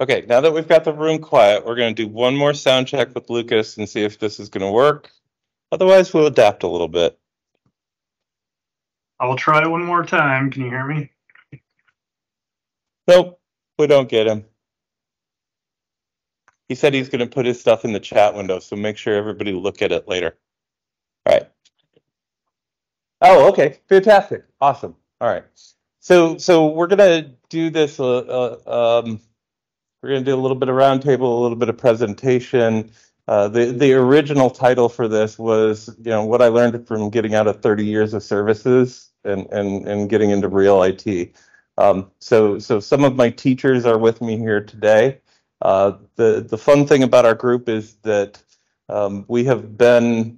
Okay, now that we've got the room quiet, we're going to do one more sound check with Lucas and see if this is going to work. Otherwise, we'll adapt a little bit. I'll try one more time. Can you hear me? Nope, we don't get him. He said he's going to put his stuff in the chat window, so make sure everybody look at it later. All right. Oh, okay, fantastic, awesome. All right, so we're going to do this. We're going to do a little bit of roundtable, a little bit of presentation. The original title for this was, what I learned from getting out of 30 years of services and getting into real IT. So some of my teachers are with me here today. The fun thing about our group is that we have been,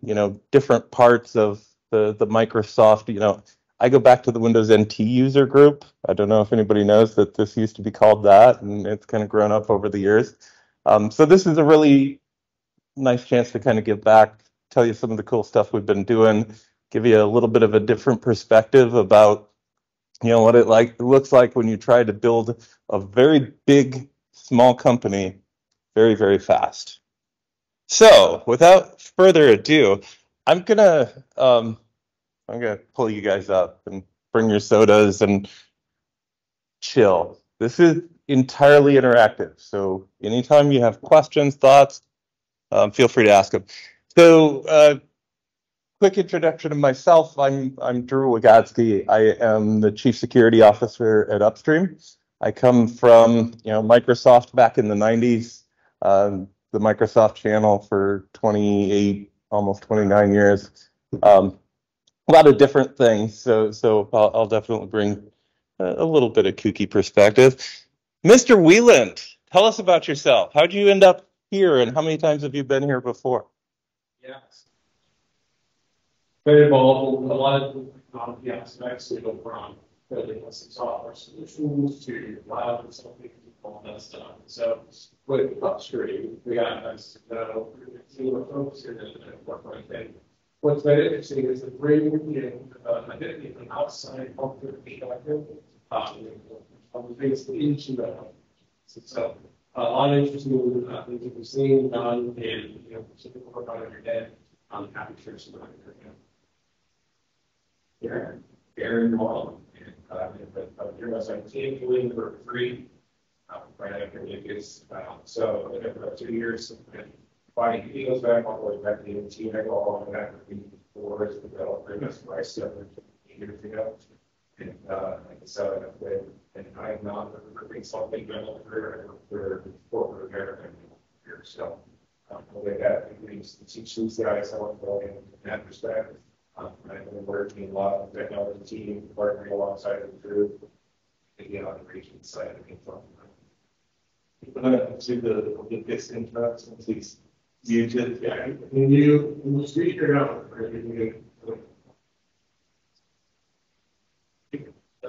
different parts of the Microsoft, I go back to the Windows NT user group. I don't know if anybody knows that this used to be called that, and it's kind of grown up over the years. So this is a really nice chance to kind of give back, tell you some of the cool stuff we've been doing, give you a little bit of a different perspective about, what it looks like when you try to build a very big, small company very, very fast. So without further ado, I'm gonna pull you guys up and bring your sodas and chill. This is entirely interactive, so anytime you have questions, thoughts, feel free to ask them. So, quick introduction of myself. I'm Drew Wigodsky. I am the Chief Security Officer at Upstream. I come from Microsoft back in the 90s, the Microsoft channel for 28, almost 29 years. A lot of different things, so I'll definitely bring a little bit of kooky perspective. Mr. Weland, tell us about yourself. How'd you end up here, and how many times have you been here before? Yes. Very involved in a lot of the aspects we go from building custom software solutions to cloud and something, all that stuff. So with Upstream, we got a team of folks here that work on things. What's very interesting is the bring identity from outside culture perspective on the things into the so a lot of interesting things that we've seen done and specific work on every day. I'm happy to share some of it. Yeah, very involved and here was like team doing for free right after Lucas. So for 2 years. Finding videos back all the way back to the team, I go all the way back to before as a developer. That's where I started 8 years ago. And like I said, and I'm not recruiting something developer for corporate America here. So the way that means to teach these guys how to go in that perspective. I've been working a lot of the technology team, partnering alongside the group, and the operations side of things. To the biggest interest, please. You did, yeah. And you figure out everything.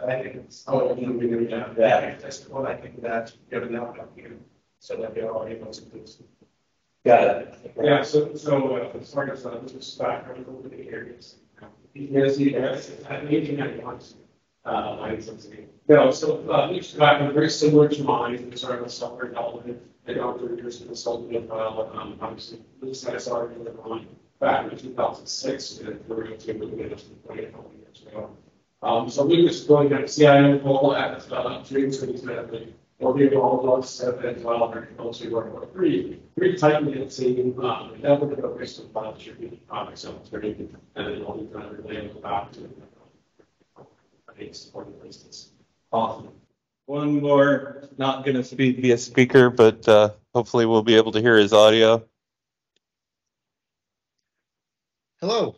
I think it's that's what I think that's given out here, so that they're all able to do. Got it. Yeah. So as far as just back over the areas, because he has 1891. No, so each background very similar to mine. It's sort of a software development. They don't do years of consulting. Obviously, this I started on back in 2006, and we're going to move into 20 years ago. So Lucas is going to have a CIO role at Upstream, so he's going to working with all of us as well. We're also working with pretty tightly knit team. And that would go based on file distributed products, so it's very good. And then all these kind of related back to supporting places. Awesome. One more, not going to be a speaker, but hopefully we'll be able to hear his audio. Hello,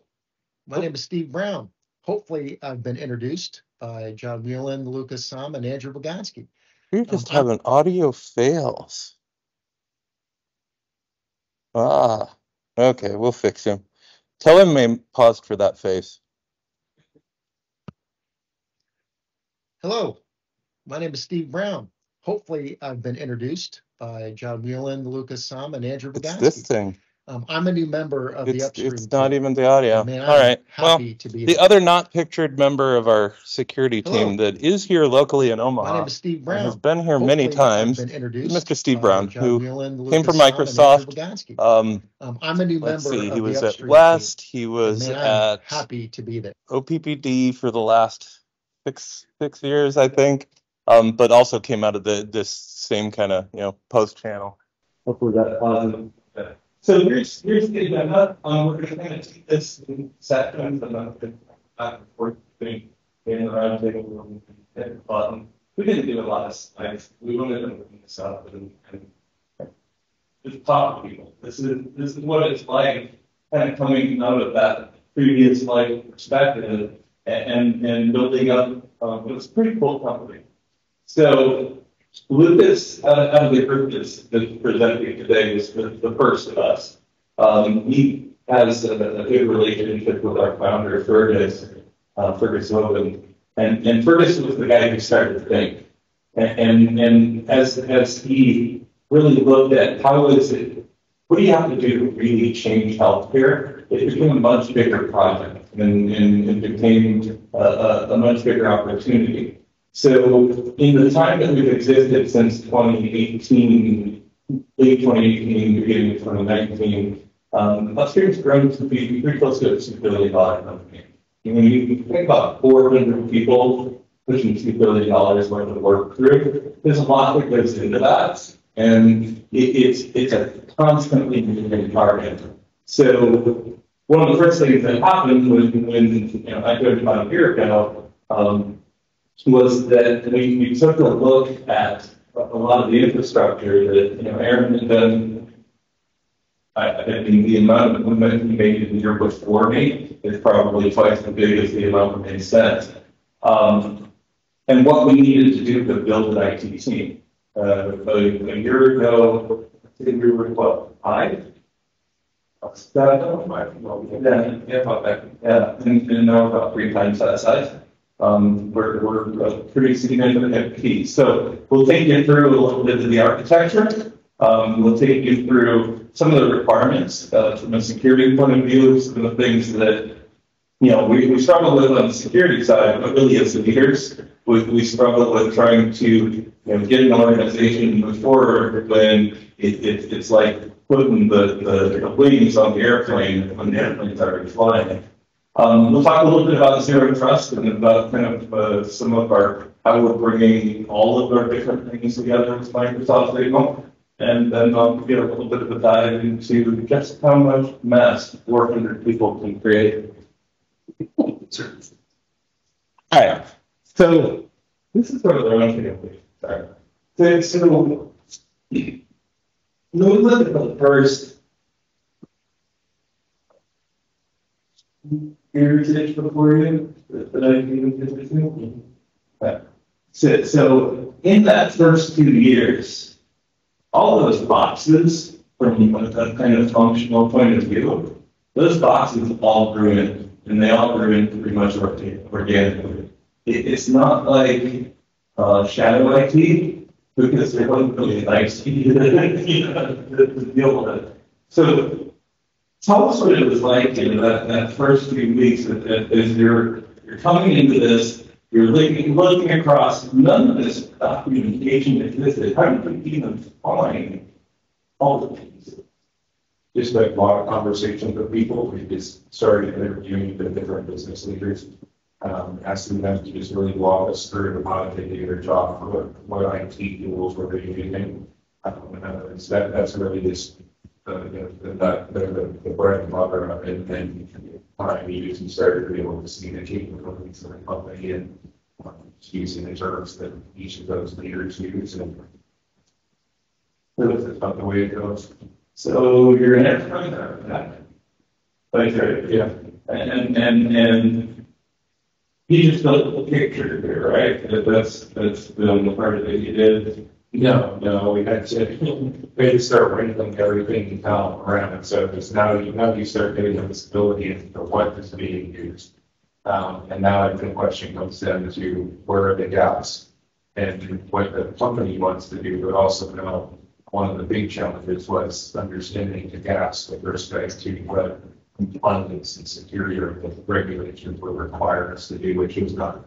my name is Steve Brown. Hopefully I've been introduced by John Weland, Lucas Sahm, and Andrew Wigodsky. You're just having audio fails. Okay, we'll fix him. Tell him I paused for that face. Hello, my name is Steve Brown. Hopefully I've been introduced by John Weland, Lucas Sahm, and Andrew Wigodsky. It's this thing. I'm a new member of the upstream. It's not even the audio. Man, All right. Well, happy to be the there. other not pictured member of our security Hello. team that is here locally in My Omaha name is Steve and Brown. has been here many Hopefully, I've times been is introduced Mr. Steve by Brown, John who Weland, came Lucas from Sahm, and Andrew Microsoft. Wigodsky. I'm a new Let's member see, he of the was at upstream West, he team. was Man, I'm at happy to be there. OPPD for the last six years, I think, but also came out of this same kind of post channel. Hopefully that positive. So here's the agenda. We're going to kind of take this in sections and then back and forth thing in the roundtable and hit the button. We didn't do a lot of slides. We wanted to open this up and just talk to people. This is what it's like, kind of coming out of that previous life perspective and building up what's a pretty cool company. So Lucas, out of the group that's presenting today, was the first of us. He has a good relationship with our founder, Fergus Weland. And Fergus was the guy who started the thing. And as he really looked at what do you have to do to really change healthcare, it became a much bigger project and it became a much bigger opportunity. So in the time that we've existed since 2018, late 2018, beginning of 2019, Upstream's grown to be pretty close to a $2 billion company. When you think about 400 people pushing $2 billion worth of work through, there's a lot that goes into that. And it's a constantly moving target. So one of the first things that happened when I joined about a year ago, was that we took a look at a lot of the infrastructure that Aaron had done. I think the amount of movement he made in the year before me is probably twice as big as the amount that he spent. And what we needed to do to build an IT team. A year ago, I think we were what, 5? 7? Yeah, and now about 3 times that size. We're a pretty significant piece. So we'll take you through a little bit of the architecture. We'll take you through some of the requirements from a security point of view, some of the things that we struggle with on the security side, but really as leaders, we struggle with trying to get an organization to move forward when it's like putting the wings on the airplane when the airplane's already flying. We'll talk a little bit about zero trust and about kind of some of how we're bringing all of our different things together with Microsoft Signal. And then I'll get a little bit of a dive into just how much mess 400 people can create. All right. So this is sort of the roundtable. Sorry. So we look at the first heritage before you that I can get to. So in that first 2 years, all those boxes, from a kind of functional point of view, those boxes all grew in, and they all grew in pretty much organically. It's not like shadow IT, because there wasn't really an IT to deal with it. So tell us what it was like that first few weeks as you're coming into this. You're looking across, none of this documentation existed. How did you even find all the pieces? Just like a lot of conversations with people. We just started interviewing the different business leaders, asking them to just really walk us through how they do their job, what IT tools were they using. That's really just the bread and butter of it. And time we usually started to be able to see the capabilities of the company and using the terms that each of those leaders use. And that's about the way it goes. So you're an enterprise. Yeah. And you just built a picture here, right? That's the part of it you did. No, we had to start ranking everything down around. So it's now you start getting the visibility into what is being used. And now the question comes down to where are the gaps and what the company wants to do, but also one of the big challenges was understanding the gaps with respect to what compliance and security of the regulations would require us to do, which is not.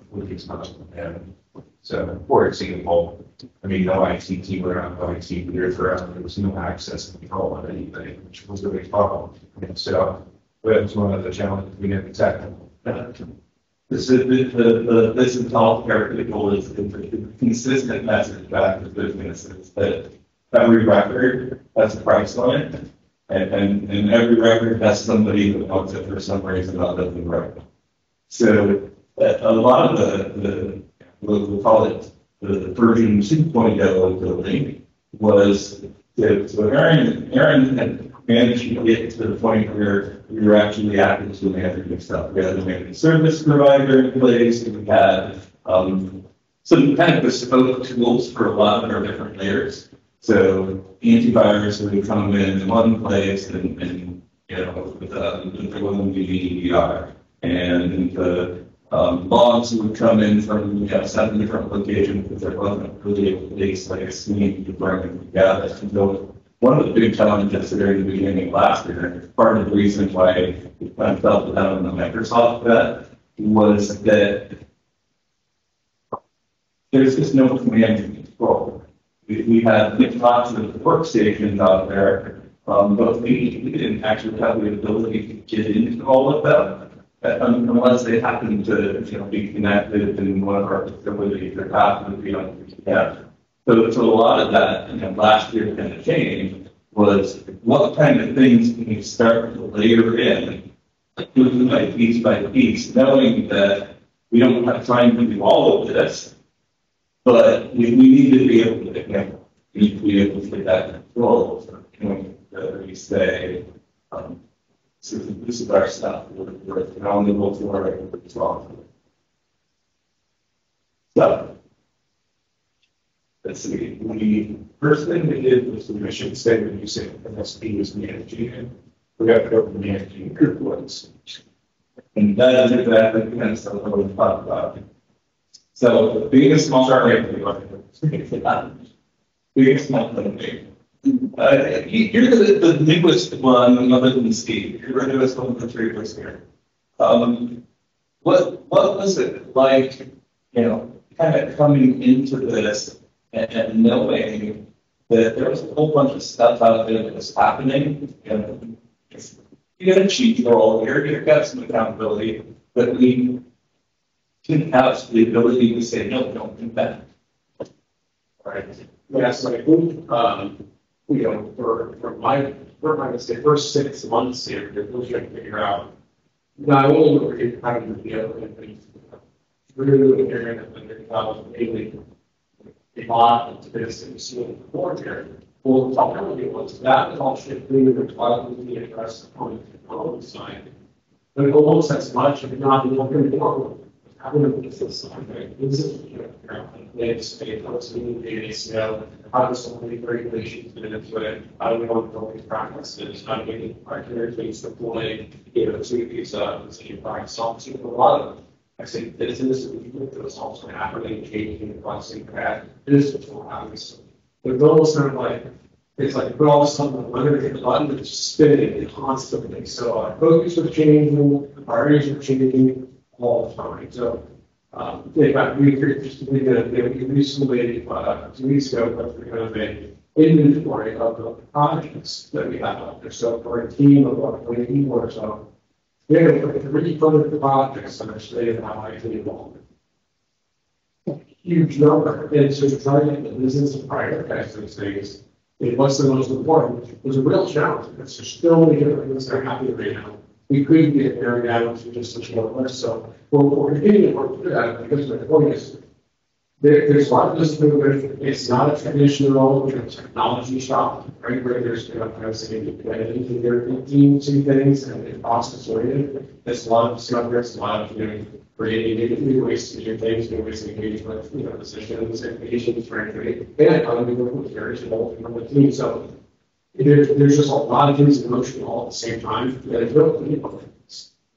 And so, for example, I mean, no IT team around, no IT leaders around, there was no access control on anything, which was a big problem. And so that was one of the challenges we had to tackle. This is all critical is the consistent message back to businesses that every record has a price on it, and every record has somebody that wants it for some reason other than right. So a lot of we'll call it the version 2.0 of the link was so Aaron had managed to get to the point where we were actually actively managing stuff. We had a managed service provider in place, and we had some kind of bespoke tools for a lot of our different layers. So antivirus would come in one place, and you know, with the Weland DVR, and the logs would come in from 7 different locations because there wasn't really a place like a SNE to bring them together. And so one of the big challenges during the beginning of last year, part of the reason why I felt that on the Microsoft bet was that there's just no command and control. We had lots of workstations out there, but we didn't actually have the ability to get into all of them unless they happen to be connected in one of our facilities or happen to be on the VPN. So a lot of that last year kind of changed was what kind of things can you start to layer in by piece, knowing that we don't have time to do all of this, but we need to be able to get that control. So we say, so this is our stuff. We're accountable for it. It's wrong. So let's see. The first thing we did was the mission statement. You said MSP was managing it. We got to go to managing group ones. And that is exactly the kind of stuff that we're talking about. So being a small being a small company. You're the newest one other than Steve. You're the newest one of the three of us here. What was it like, kind of coming into this and knowing that there was a whole bunch of stuff out there that was happening? You got a cheat role here, you've got some accountability, but we didn't have the ability to say, no, don't do that. Right. Yes, I think, for my first 6 months here, we're trying to figure out not only were we having to be able to things through the area and then daily a lot of this and see it before here. Well, the technology was that all should be required to be addressed on the technology side. But it almost as much, if not looking forward. Having a business side, right? This is how does some of the regulations fit into it? How do we want to build these practices? How do we get our communities deployed? To these solves a lot of them. I say business is also happening, changing, pricing that. Business will happen. But it's almost kind of like it's like put all this stuff on the hit the button and it's spinning constantly. So our focus was changing, our areas were changing all the time. So we recently 2 weeks ago we have an inventory of the projects that we have out there. So for a team of about 20 people or so, we have 300 projects that are stated in how IT involvement. Huge number. And so trying to get the business to prioritize those things. What's the most important was a real challenge. Because there's still many different things that are happening right now. We couldn't get narrowed down to just a short list. So we're continuing to work through that because the point is there's a lot of this movement. It's not a traditional technology shop, right? Where there's team two things and it's process oriented. There's a lot of discovery, a lot of creating new ways to do things, new ways to engage with decisions and patients, frankly, and how do we work with various involved in the team. So there's just a lot of things in motion all at the same time. And it's really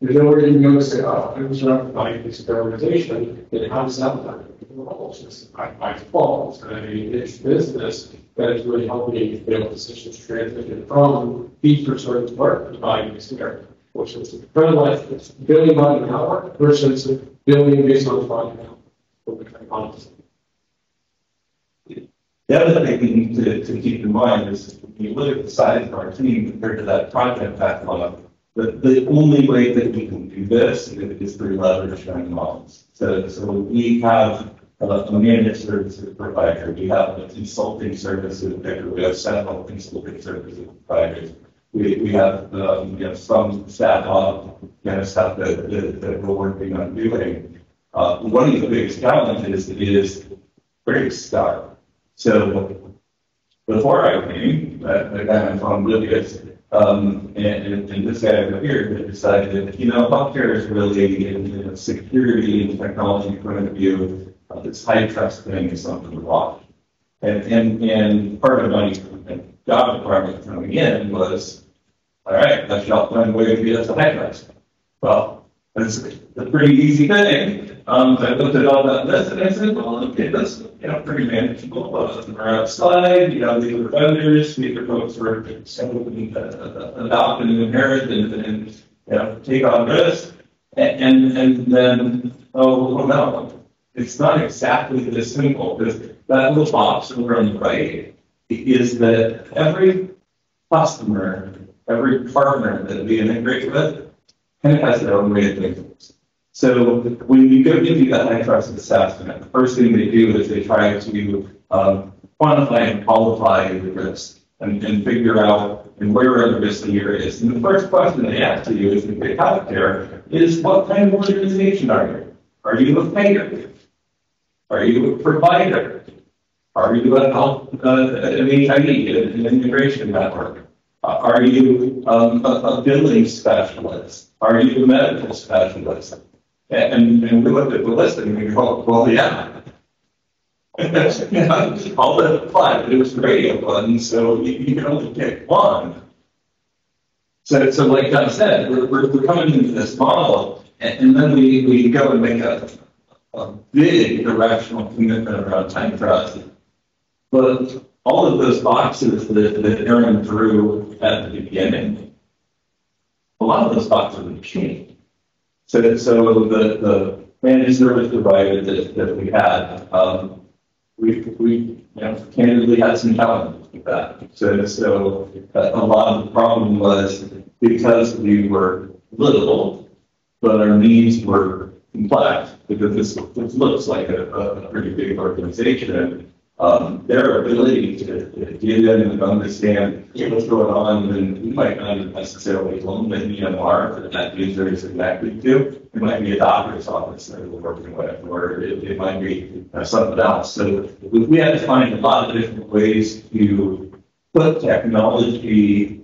There's nowhere you can go and say, oh, I was surrounded by this organization, then how does that work? Well, it's just by default, it's business that is really helping build decisions transition from fee for service work to buying this care, which is kind of like it's billing by an hour versus billing based on volume. The other thing we need to keep in mind is when you look at the size of our team compared to that project backlog, the only way that we can do this is through leveraging models. So we have a managed services provider, we have a consulting services provider, we have several consulting services providers. We have some staff on stuff that we're working on doing. One of the biggest challenges is very stark. So before I came, the guy I'm from Lucas, and this guy over here decided that, healthcare is really in a security and technology point of view, this high trust thing is something to watch. And part of my job requirement coming in was, all right, let's find a way to get us a high trust. Well, it's a pretty easy thing. I looked at all that list and I said, well, okay, that's pretty manageable. We're outside, these are vendors, these are folks who are adopt and inherit and take on risk. And then, oh no, it's not exactly this simple, because that little box over on the right is that every customer, every partner that we integrate with kind of has their own way of doing things. So when you go to do that high trust assessment, the first thing they do is they try to quantify and qualify the risk and figure out where are the risks areas. And the first question they ask you is, if they have there, is what kind of organization are you? Are you a payer? Are you a provider? Are you an HIV, an integration network? Are you a billing specialist? Are you a medical specialist? And we looked at the list and we go, well, yeah. All that applied, but it was radio button, so you can only pick one. So like I said, we're coming into this model, and then we go and make a big directional commitment around time trust. But all of those boxes that Aaron drew at the beginning, a lot of those boxes have changed. So the managed service provider that we had, we candidly had some challenges with that. So a lot of the problem was because we were little, but our needs were complex, because this looks like a pretty big organization. Their ability to get in and understand what's going on, and we might not necessarily own the EMR that user is connected to. It might be a doctor's office that we're working with, or it might be something else. So we had to find a lot of different ways to put technology,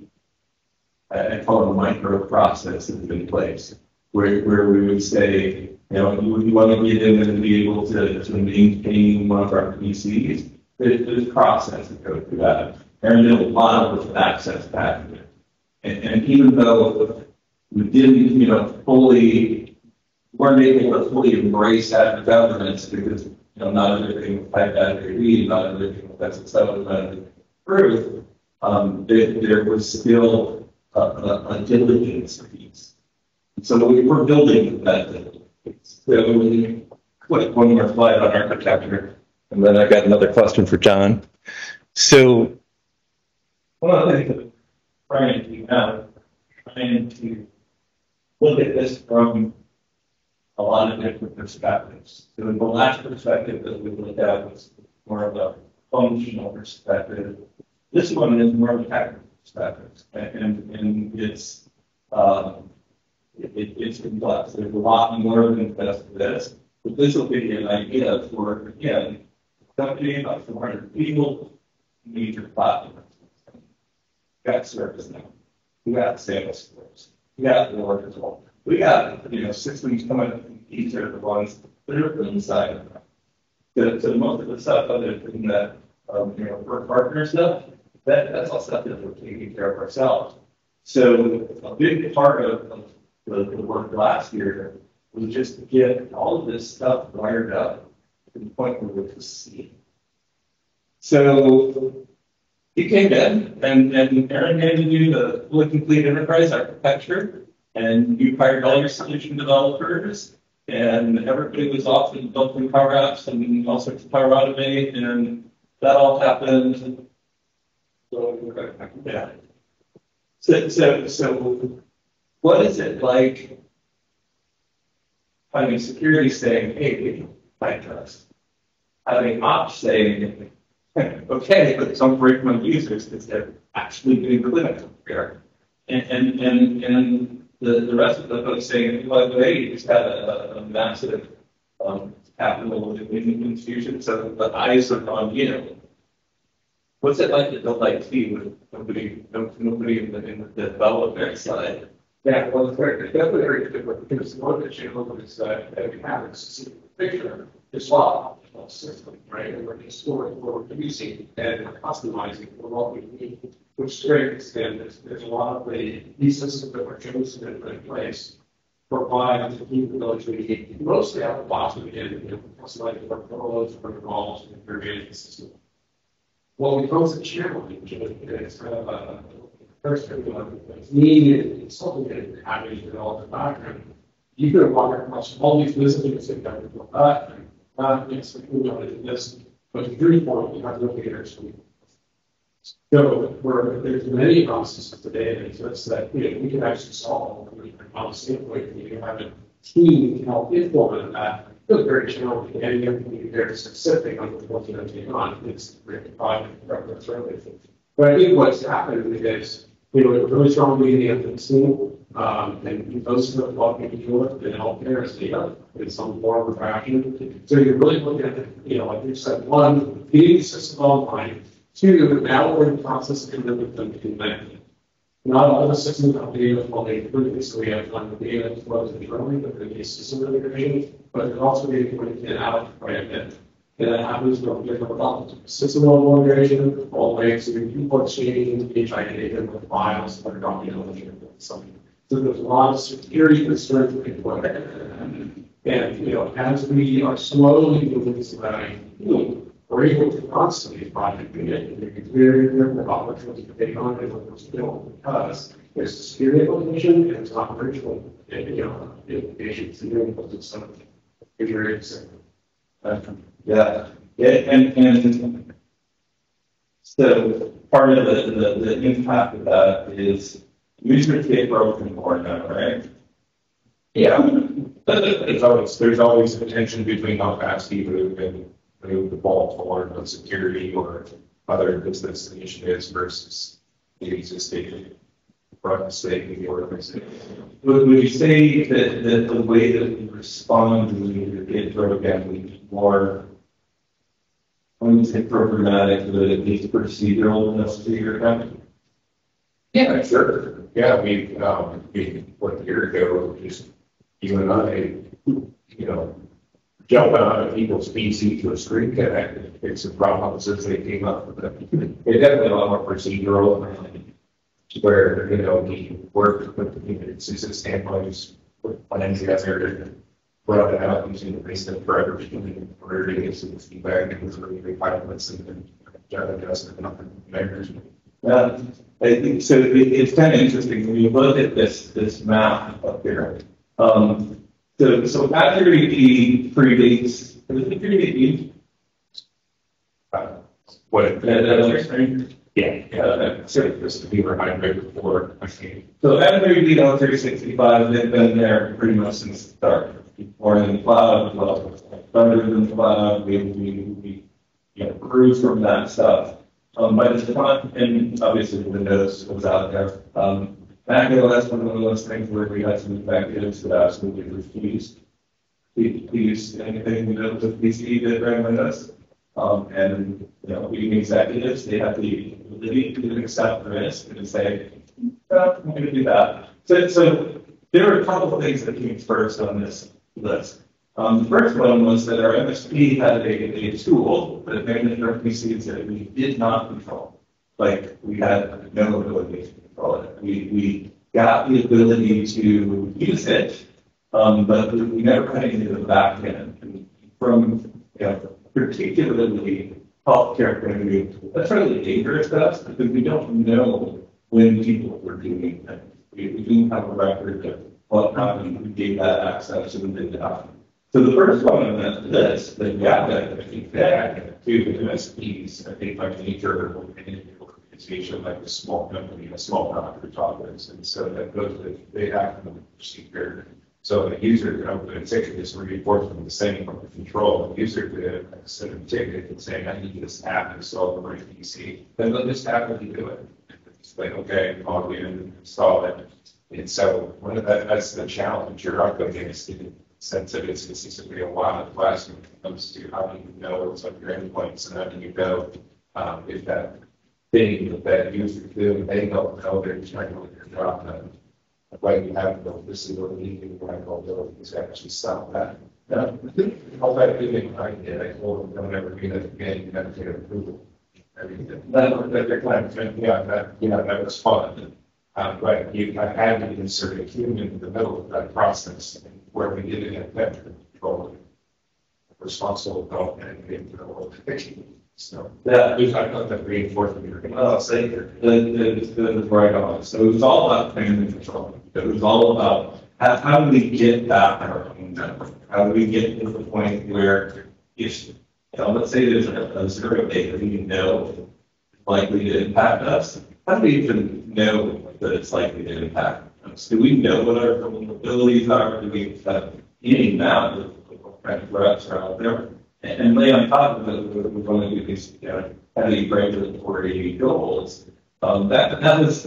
I call them micro processes in place, where we would say, you want to get in and be able to maintain one of our PCs. There's a process that goes through that. Aaron did a lot of access packages. And even though we didn't, weren't able to fully embrace that governance, because, not everything was type battery, not everything was SSL approved, there was still a diligence piece. So we were building that. So we click one more slide on architecture, and then I got another question for John. So one of the things that we're trying to do now, trying to look at this from a lot of different perspectives. So the last perspective that we looked at was more of a functional perspective. This one is more of a technical perspective, and it's complex. There's a lot more than just this, but this will give you an idea for, again, a company about 400 people, need your platform. We got ServiceNow, we got Salesforce, we got Oracle, we got systems coming from each of the ones that are inside of them. So most of the stuff other than that, for partner stuff, that's all stuff that we're taking care of ourselves. So a big part of the work last year was just to get all of this stuff wired up to the point where we could see. So he came in and Aaron handed you the fully complete enterprise architecture, and you hired all your solution developers, and everybody was off and building Power Apps and all sorts of Power Automate, and that all happened. Yeah. So what is it like having security saying, hey, I trust? Having ops saying, okay, but don't break my users because they're actually doing clinical care. And the rest of the folks saying, by the way, you just had a massive capital infusion, so the eyes are on you. What's it like to build IT with nobody in the development side? Yeah, well, it's definitely very different because one of the challenges that we have is the picture is law system, right? And we're exploring what we're using and customizing for what we need, which is great. And there's a lot of these systems that were chosen and put in place provide the capabilities we need. Mostly out of the box, we can customize workflows, protocols, and create the system. Well, becomes a challenge, it's kind of a first needed consultant and having to develop a background. You could walk across all these businesses and kind of go, yes, we know this, but the 3 point, you have to look at your suite. So there's many processes today that exist that we can actually solve on the standpoint. You have a team to help implement that. It's very challenging, and you have to be very specific on what's going to take on. It's really project reference related. But I think what's happened is, we're really strong meeting at the team, and those who have what we deal with in healthcare is data in some form or fashion. So you're really looking at, like you said, one, getting the system online. 2, now we're in the process of delivering them to connect. Not all the systems have data fully included, so we have the data flows internally, but the new system integration, but there's also data coming in and out quite a bit. And that happens from different levels. System level integration, all the way to people exchanging HI data with files that are confidential. So there's a lot of security concerns with it. And as we are slowly moving to that, we're able to constantly project it. It's very careful about what we're taking on and what we're still, because there's a security implication and it's operational implications and doing some very exciting. Yeah, and so part of the impact of that is users get broken more now, right? Yeah, there's always a tension between how fast you move and move the ball forward on security or other business initiatives versus the existing front state of the organization. Would you say that the way that we respond when we get broken, we be more, I wouldn't say programmatic, but at least procedural enough to figure it out? Yeah, sure. Yeah, we 1 year ago, just you and I, jump out of people's PC to a screen connect. It's a problem since they came up with it. It's definitely a lot more procedural, where we work with it's just standpoints with plans together to run it out using the recent for everything in order to get some feedback and some refinements and adjustment and measures. I think so. It's kind of interesting when you look at this map up here. So Azure AD predates. Was it predate? What? Yeah. So we were hybrid before. So Azure AD on 365, they've been there pretty much since the start. More in the cloud, better than the cloud. We grew from that stuff. By the time, and obviously Windows was out there. Mac OS, one of those things where we had some executives that absolutely refused to use anything with PC that ran Windows. And being executives, they have the ability to accept the risk and say, "No, I'm going to do that." So there were a couple of things that came first on this list. The first one was that our MSP had a tool that managed our PCs that we did not control. Like we had no ability to control it. We got the ability to use it, but we never had any of the back end. And from particularly healthcare point of view, that's really dangerous to us because we don't know when people were doing things. We didn't have a record of what happened, who gave that access, and did that. So the first one on that list that we have that I think that to the MSPs, I think by nature of any organization like a small company, a small doctor's office, and so that goes with they have the procedure. So the user could open a ticket, just reinforcing the same from the control. The user could send a ticket and say, I need this app installed on my PC. Then they'll just happily do it. It's like, okay, log in, install it. And so that's the challenge you're up against in the sense that it's consistently a lot of class when it comes to how do you know what's on your endpoints and how do you know if that thing that user doing, they don't know they're trying to do their job done. Like you have the disability and vulnerability to actually solve that. All that doing I did, I told them don't ever do that again, you have to get approval. That kind of thing, that was fun. But I had to insert a human in the middle of that process where we didn't have better control, responsible development, and the whole thing. So I thought that reinforcement. Well, I'll say the right on. So it was all about command and control. It was all about how do we get back our own network? How do we get to the point where if let's say there's a zero day that we know is likely to impact us, how do we even know that it's likely to impact us? Do we know what our vulnerabilities are? Do we have any amount of what kind of threats are out there? And lay on top of it, we're going to do these heavy regulatory goals. That was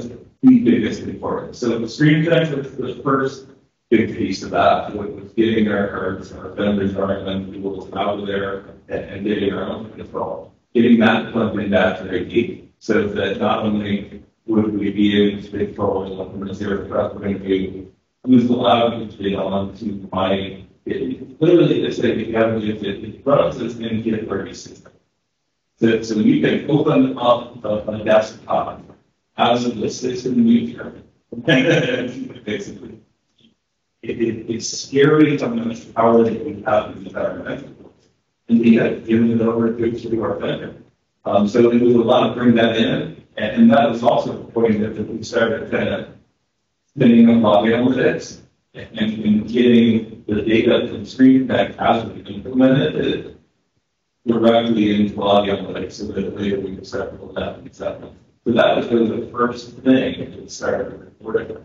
the biggest importance. So the screen protection was the first big piece of that, was getting our vendors, our tools out of there and getting our own control. Getting that plugged into Azure so that not only would we be able to control from a zero threat point of view, who's allowed to get on to my literally they say we have it runs as an NPM system. So you can open up a desktop as a system user. Basically. It's scary how much power that we have in the environment. And we have given it over to our vendor. So it was a lot of bring that in. And that was also the point that we started kind of spinning up log analytics and getting the data from screen back as we implemented it directly into log analytics so that later we could start to pull that, etc. So that was really the first thing that started reporting.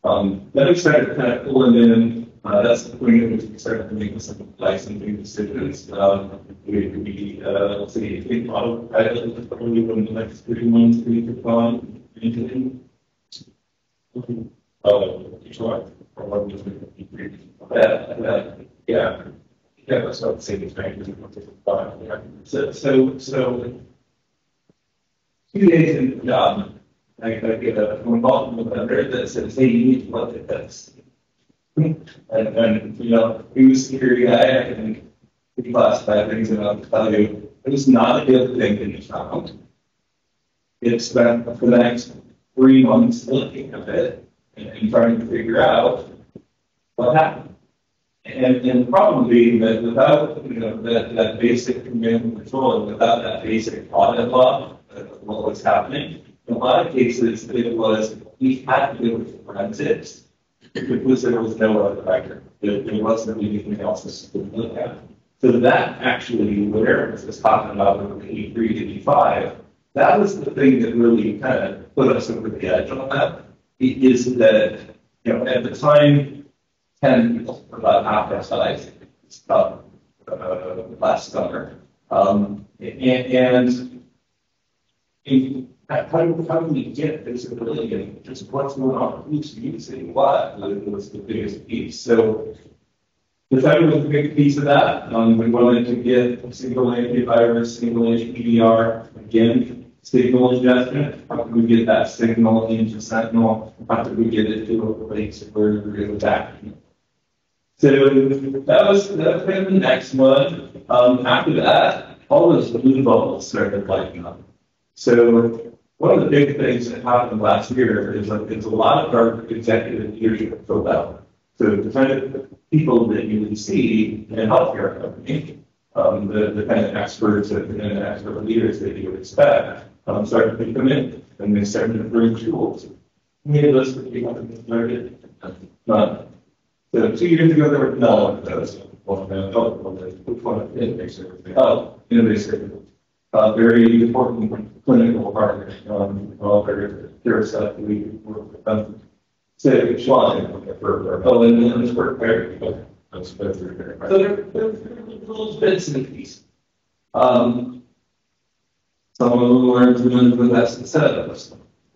Then we started kind of pulling in, that's the point at which we started making some licensing decisions. Let's see, I think probably when the next 3 months we could find anything. Sure. Yeah, that's what I'm saying. So 2 days in the job, I get a phone call from a vendor that says, hey, you need to look at this. And he was a security guy, I can classify things, and I'll tell you, it was not a good thing that he found. It spent for the next 3 months looking at it and trying to figure out what happened. And the problem being that without that basic command and control, and without that basic audit log of what was happening, in a lot of cases it was we had to do with forensics because there was no other record. There wasn't anything else to look at. So that actually, what Eric was talking about with the E3 to E5, that was the thing that really kind of put us over the edge on that. Is that at the time, 10 people, about half our size, it's about last summer, and how do we get visibility and just what's going on? Who's using what? Was the biggest piece. So the federal was a big piece of that. We wanted to get a single antivirus, single HPDR, again, signal ingestion. How can we get that signal into Sentinel? How can we get it to a place where we're going to back? So that was kind of the next one. After that, all those blue bubbles started lighting up. So one of the big things that happened last year is like it's a lot of our executive leadership filled out. So the kind of people that you would see in a healthcare company, the kind of experts and expert leaders that you would expect, started to come in and they started to bring tools. Many of those people started none. So 2 years ago there were none of those. Which one? Innovation. Very important clinical partner. All their stuff we work with them. So it's fine for and it's work very good. So they're little bits and pieces. Some of them were implemented with best instead of us.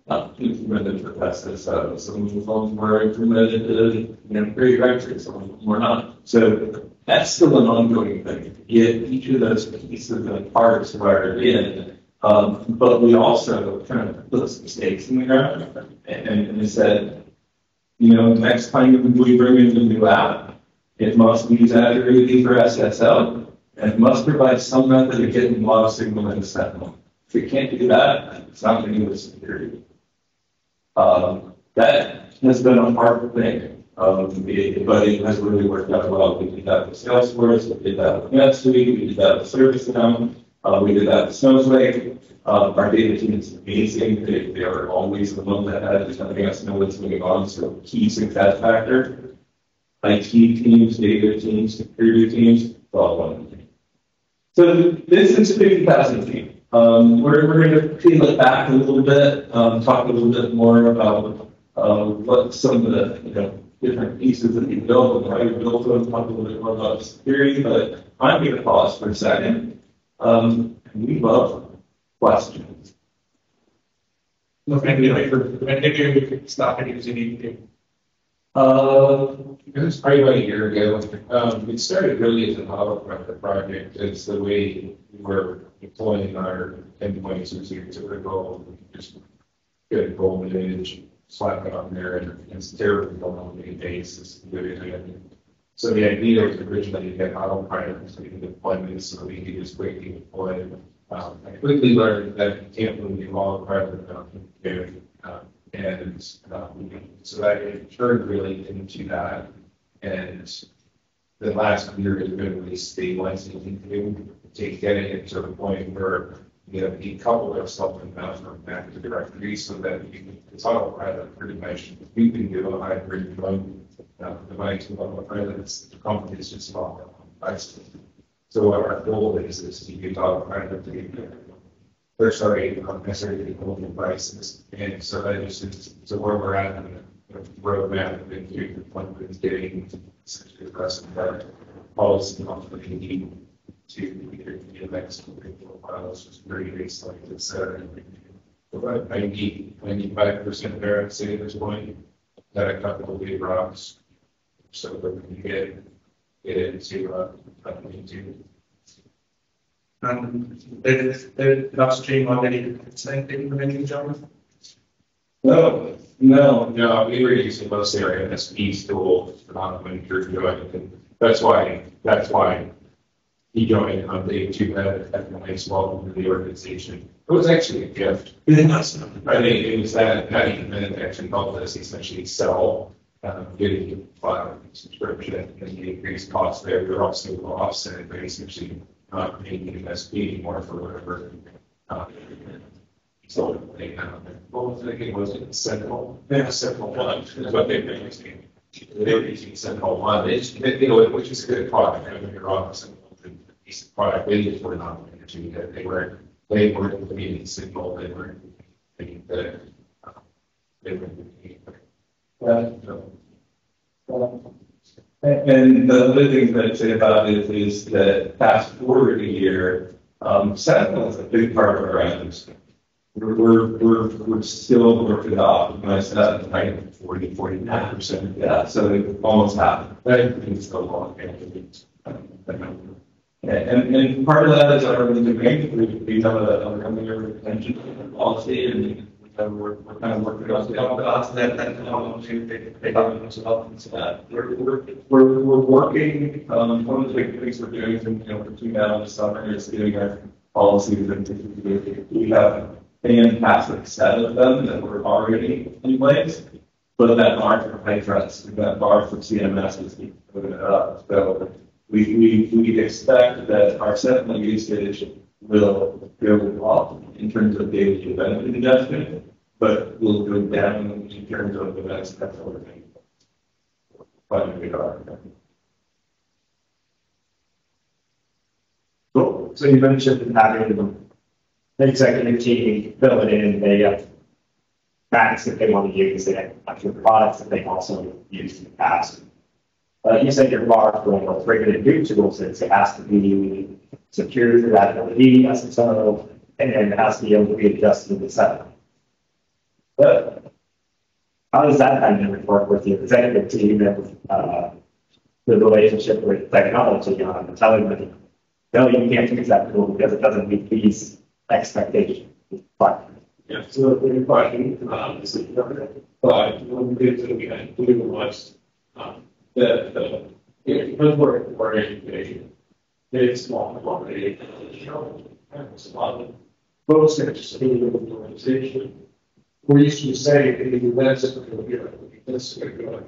Not implemented with best instead of us. Some of them were implemented very directly, some of them were not. So that's still an ongoing thing. Get each of those pieces and parts wired in. But we also kind of put some stakes in the ground and said, next time we bring in a new app, it must use Azure AD for SSL, and it must provide some method of getting log signal in the Sentinel. If we can't do that, it's not going to do with security. That has been a hard thing. But it has really worked out well. We did that with Salesforce, we did that with NetSuite, we did that with ServiceNow, we did that with Snowflake. Our data team is amazing. They are always the one that has letting us know what's going on. So key success factor. IT teams, data teams, security teams, all one thing. So this is 50,000 feet. We're going to peel it back a little bit, talk a little bit more about what some of the different pieces that you built and how you built them, talk a little bit more about security, but I'm going to pause for a second. We love questions. Look, maybe we could stop and use anything. It was probably about a year ago. It started really as an auto-project project. It's the way we were deploying our endpoints as a typical, just get a goal image, slap it on there, and it's terrible on a basis. So the idea was originally to get autopilot so we can deploy this so we can just quickly deploy it. I quickly learned that you can't really do autopilot without configuring. So I turned really into that. And the last year has been really stabilizing to getting it to the point where you decouple ourselves from Active Directory so that it's autopilot pretty much. We can do a hybrid mode device with autopilot. The company is just all devices. So what our goal is to use autopilot to get necessarily mobile devices. And so that is so where we're at in the roadmap of into deployment is getting essentially the rest of our policy off the need to either get next files, security base like this, about 95% of there, I'd say at this point, that a couple of big rocks so that we can get into into. Did upstream already say anything, John? No, we were using mostly our MSP tool when you're doing it. That's why he joined on day 2 at the nice welcome to the organization. It was actually a gift. I think it was that event actually helped us essentially sell getting file subscription and the increased cost there. We're also offset by essentially not paying MSP anymore for whatever. So what was it? Was it Sentinel? Yeah, Sentinel 1 is what they've been using. They were using Sentinel 1, which is a good product. I mean, you're on Sentinel, a decent product. They just were not managing it. They weren't being Signal. They weren't thinking that they were And the other thing that I'd say about it is that fast forward a year, Sentinel is a big part of our items. We're still working to optimize that, right? 49%. Yeah, so it almost happened. But I think it's still long. And part of that is our domain. We have a company retention policy, and we're kind of working on that. We're working. One of the big things we're doing, between now and the summer, is getting our policies. We have fantastic set of them that were already in place, but that bar for high trust, that bar for CMS is moving it up. So we expect that our Sentinel usage will go up in terms of daily benefit adjustment, but will go down in terms of the best effort. Cool. So you mentioned having an executive team fill it in, they have max that they want to use, they have actual products that they also used in the past. You said your bar for what's regular new tools is it has to be secure to that LED, SSO, and then it has to be able to be adjusted to the setup. But how does that dynamic work with your executive team and the relationship with technology on telling them, no, you can't use that tool because it doesn't meet these expectations? But Yeah, so the question, but one of the things that we had to do was because we're education, it's small company, it's a lot of folks that just need an organization. We used to say, that's this is good.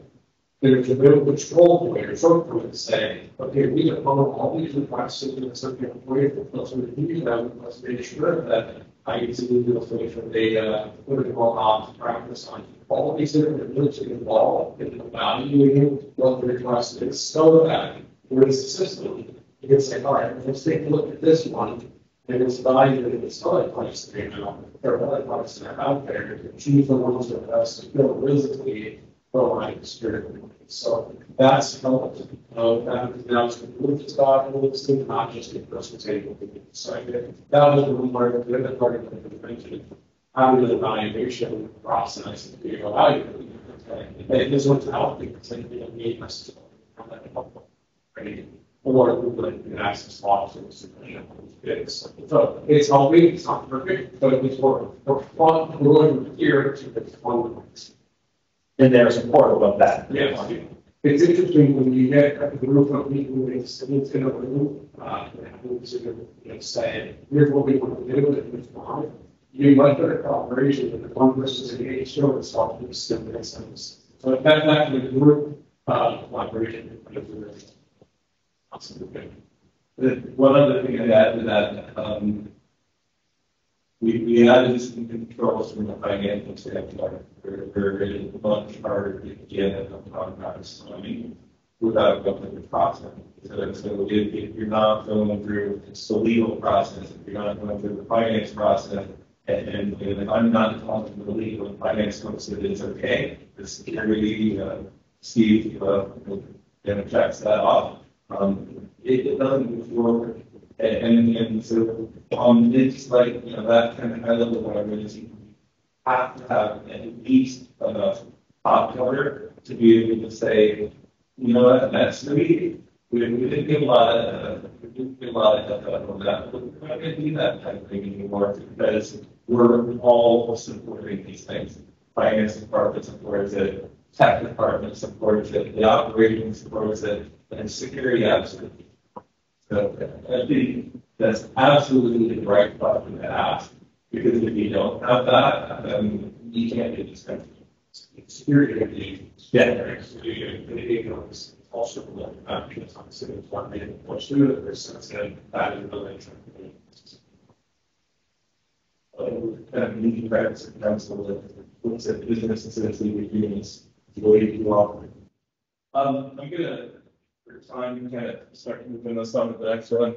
There's a bit of control point or something to say, okay, we can follow all these requests and something way for us to do them, let's make sure that I can see the illustration data, put it all out to practice on all these different abilities involved in evaluating what the request is so that with the system, you can say, all right, let's take a look at this one and it's evaluated its other place that they have, there are other products that are out there to choose the ones that are best to fill physically for my experience. So that's helped. That now it's improved its documents, not just the person's able to get decided. That was one part of the other part of the mentioned. How do the evaluation process be evaluated? And this one's out because they don't need us to or we can access lots of so it's helping, it's not perfect, but it's we're going here to the one. and there's a portal of that. Yes. It's interesting when you get a group of people who it's in a room, say, here's what we want to do, and it's fine. You might get a cooperation with the one person's engaged, so it's all simple sense. So that with group collaboration is really awesome. One other thing I'd add to that, we added some controls from the financial standpoint. We're much harder to get on money without going through the process. So if you're not going through the legal process, if you're not going through the finance process, and if I'm not talking to the legal and finance folks that it's okay, the security, Steve, checks that off. It doesn't move forward. And so it's like, that kind of high level vulnerability, you have to have at least enough top cover to be able to say, that's the meeting. We didn't get a lot of stuff on that, but we're not going to do that type of thing anymore because we're all supporting these things. Finance department supports it, tech department supports it, the operations supports it, and security absolutely. So I think that's absolutely the right question to ask, because if you don't have that, then you can't get this kind of security. It's also because obviously it's one thing more student versus that is really and meeting credits and council that looks at businesses as legal units the way you offer. I'm gonna time kind of start moving us on to the next one.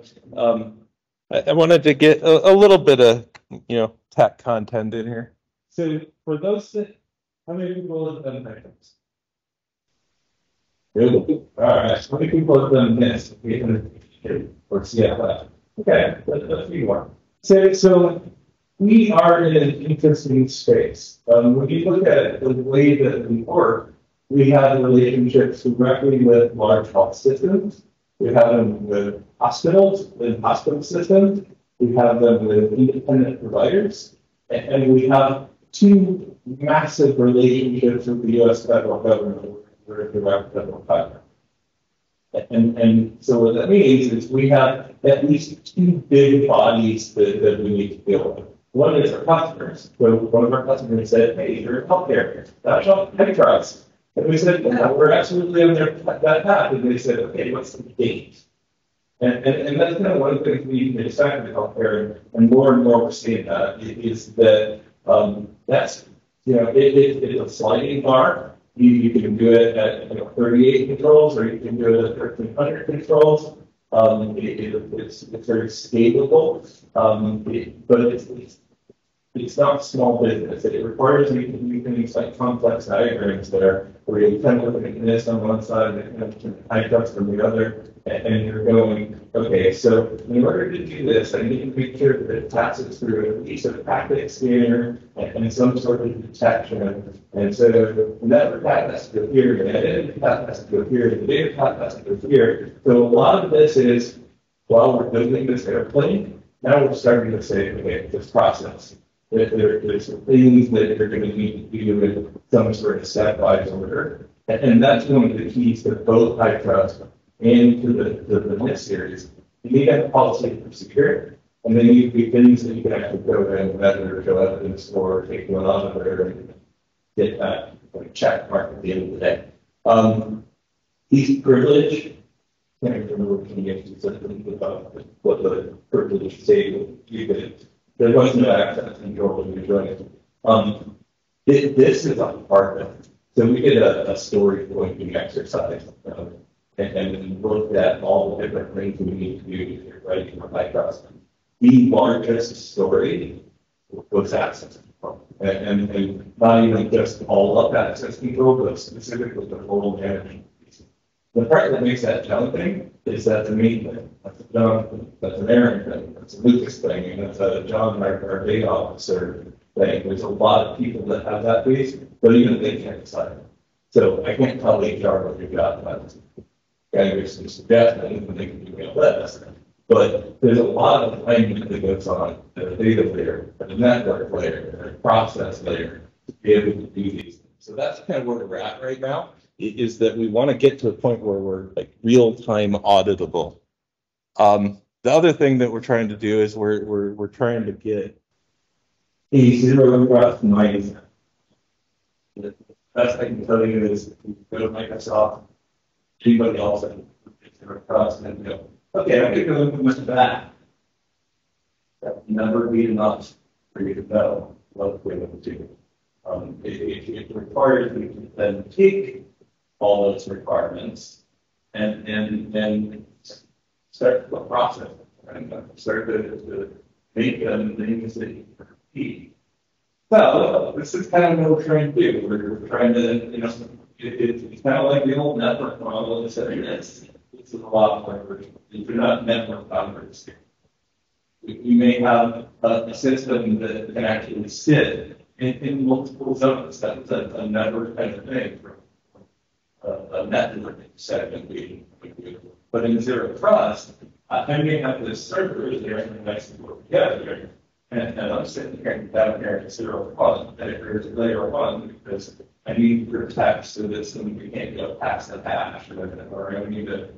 I wanted to get a little bit of tech content in here. So for those that, how many people have done victims? All right. How many people have done this? Or CFF? Okay, let's be more. So we are in an interesting space. When you look at the way that we work, we have relationships directly with large health systems. We have them with hospitals, with hospital systems. We have them with independent providers. And we have two massive relationships with the U.S. federal government. We're a direct federal partner. And so what that means is we have at least two big bodies that we need to deal with. One is our customers. So one of our customers said, hey, you're healthcare. That's all heavy trucks. And we said, yeah, we're absolutely on that path. And they said, okay, what's the date? And that's kind of one of the things we can expect in healthcare, and more we're seeing that is that that's, it's a sliding bar. You can do it at 38 controls, or you can do it at 1300 controls. It's very scalable, but it's not small business. It requires you to do things like complex diagrams there, where you kind of look at this on one side and high trucks from the other, and you're going, okay, so in order to do this, I need to make sure that it passes through at least a packet scanner and some sort of detection. And so the network path has to go here, the identity path has to go here, the data path has to go here. So a lot of this is, while we're building this airplane, now we're starting to say, okay, this process. There's some things that you're going to need to do with some sort of stepwise order. And that's one of the keys to both high trust and to the next series. You need to have a policy and procedure, and then you need things that you can actually go in and measure, show evidence, or take one on there and get that check mark at the end of the day. These privilege, I can't remember what can get specifically about what the privilege say you could. There was no access control when you joined. This is a part of it. So we did a story pointing exercise and looked at all the different things we need to do if you're writing for high trust. The largest story was access control. And not even just all of access control, but specifically the whole management piece. The part that makes that challenging is that the main thing. That's a John thing, that's an Aaron thing, that's a Lucas thing, and that's a John, our data officer thing. There's a lot of people that have that piece, but even they can't decide. So I can't tell HR what you've got. There's some suggestions, and they can do a list. But there's a lot of alignment that goes on at the data layer, at the network layer, at the process layer to be able to do these things. So that's kind of where we're at right now, is that we want to get to a point where we're like real-time auditable. The other thing that we're trying to do is we're trying to get a zero trust mindset. The best I can tell you is go to Microsoft, anybody else, and zero trust, and go, okay, I'm going to go implement that. That will never be enough for you to know what we're going to do. It requires you to then take all those requirements and start the process and start to make them things that you can repeat. So this is kind of what we're trying to do. We're trying to, it's kind of like the old network model. It's a lot of leverage. They're not network boundaries. We may have a system that can actually sit in multiple zones. That's a network kind of thing. A network segment we do. But in zero trust, I may have this server there and I can work together. And I'm sitting here down here at 0.1, and it goes to layer 1 because I need to protect so that somebody can't go past the hash, or I need to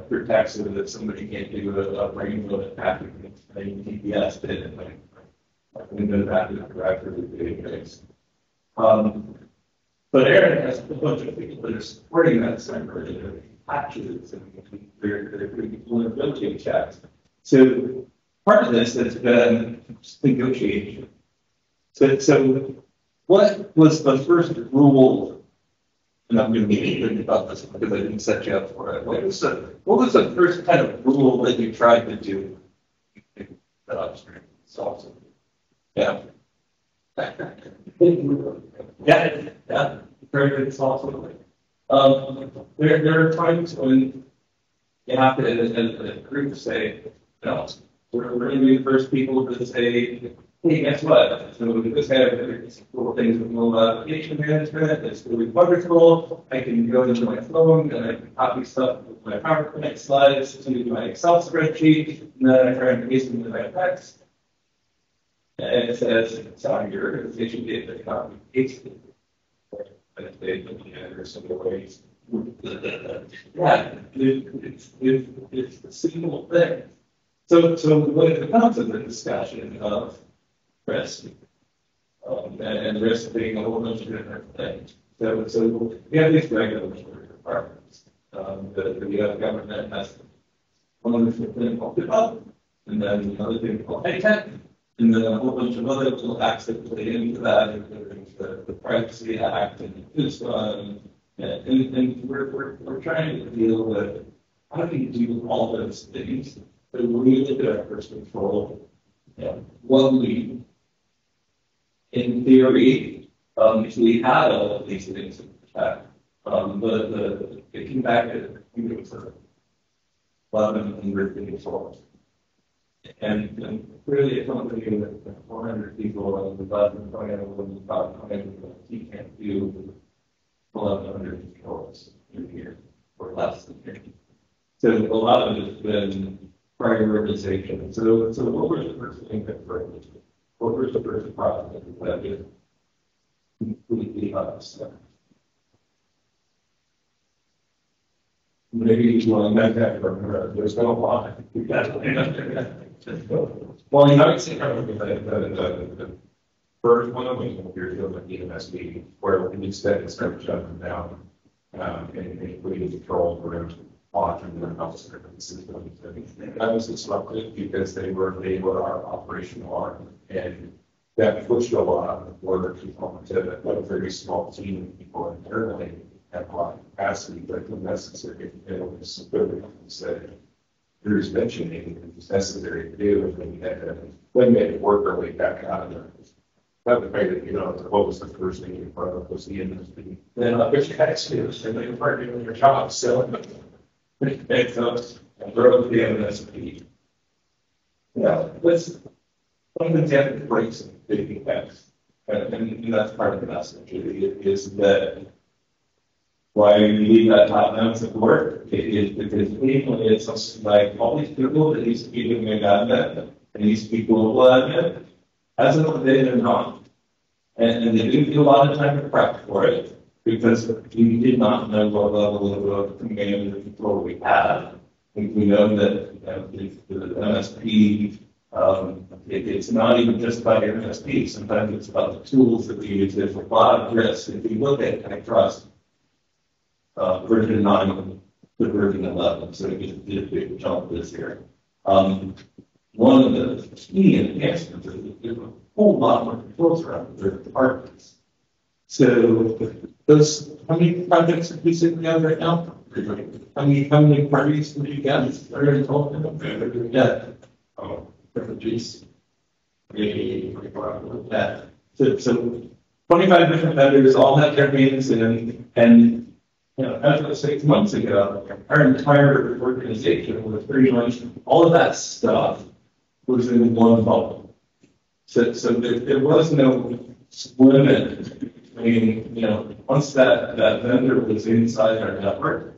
protect so that somebody can't do a rainbow attack against a DPS did. I can go back to the directory of the database. But Aaron has a bunch of people that are supporting that server, that are patches and they're doing vulnerability checks. So part of this has been negotiation. So what was the first rule? And I'm going to be thinking about this because I didn't set you up for it. What was the first kind of rule that you tried to do? That upstream solves it. Yeah. Yeah. Very good solve something. There are times when you have to, as a group, say, no, we're going to be the first people to say, hey, guess what? So this has cool things with mobile application management. It's really wonderful. I can go into my phone and I can copy stuff with my PowerPoint slides to my Excel spreadsheet, and then I try and paste them into my text. And it says it's on your organization data copy paste it. But they or some ways. Yeah, it's a simple thing. So when it becomes a discussion of risk. And risk being a whole bunch of different things. So we have these regulatory requirements. The government has one thing called development, and then another thing called high tech, and then a whole bunch of other little acts that play into that, including the Privacy Act and this one. And we're trying to deal with how do you do all those things that really get our first control. One lead. In theory, if we had all of these things to protect, it came back at, I think it was 1,100 people. And really a company with 400 people and 11,500, you can't do 1,100 controls in a year or less than a year. So a lot of it has been prioritization. So what was the first thing that worked? What was the first product that is completely honest? Maybe you want to make that from there's no lie. Well, I would say the first one was you're doing like EMSB, where instead it's kind of shutting down and putting control around watching their health systems. That was disruptive because they were our operational arm, and that pushed a lot of order people to a very small team of people internally have a lot of capacity, but the necessary to do is simply said there's mentioning it was necessary to do, and then you had to made it work early back out of there. That was great, what was the first thing you brought up was the industry. Then which actually was they were doing your job, so it growth the MSP. Let's one example that breaks some big effects, and that's part of the message is that why we need that top-down support is because people it's something like all these people that used to be doing admin and used to be global admin, as of today they're not. And they do feel a lot of time to prep for it because we did not know what level of command and control we have. We know that the MSP, it's not even just about your MSP. Sometimes it's about the tools that we use. There's a lot of risk. If you look at I trust version 9 to version 11, so it did a big jump this year. One of the key enhancements is there's a whole lot more controls around their departments. So those, how many projects have we sitting down right now? How many parties have you got? Yeah. Refugees. Yeah. So 25 different vendors all have their meetings and as of 6 months ago, our entire organization was pretty much all of that stuff was in one bubble. So there was no limit between, once that vendor was inside our network,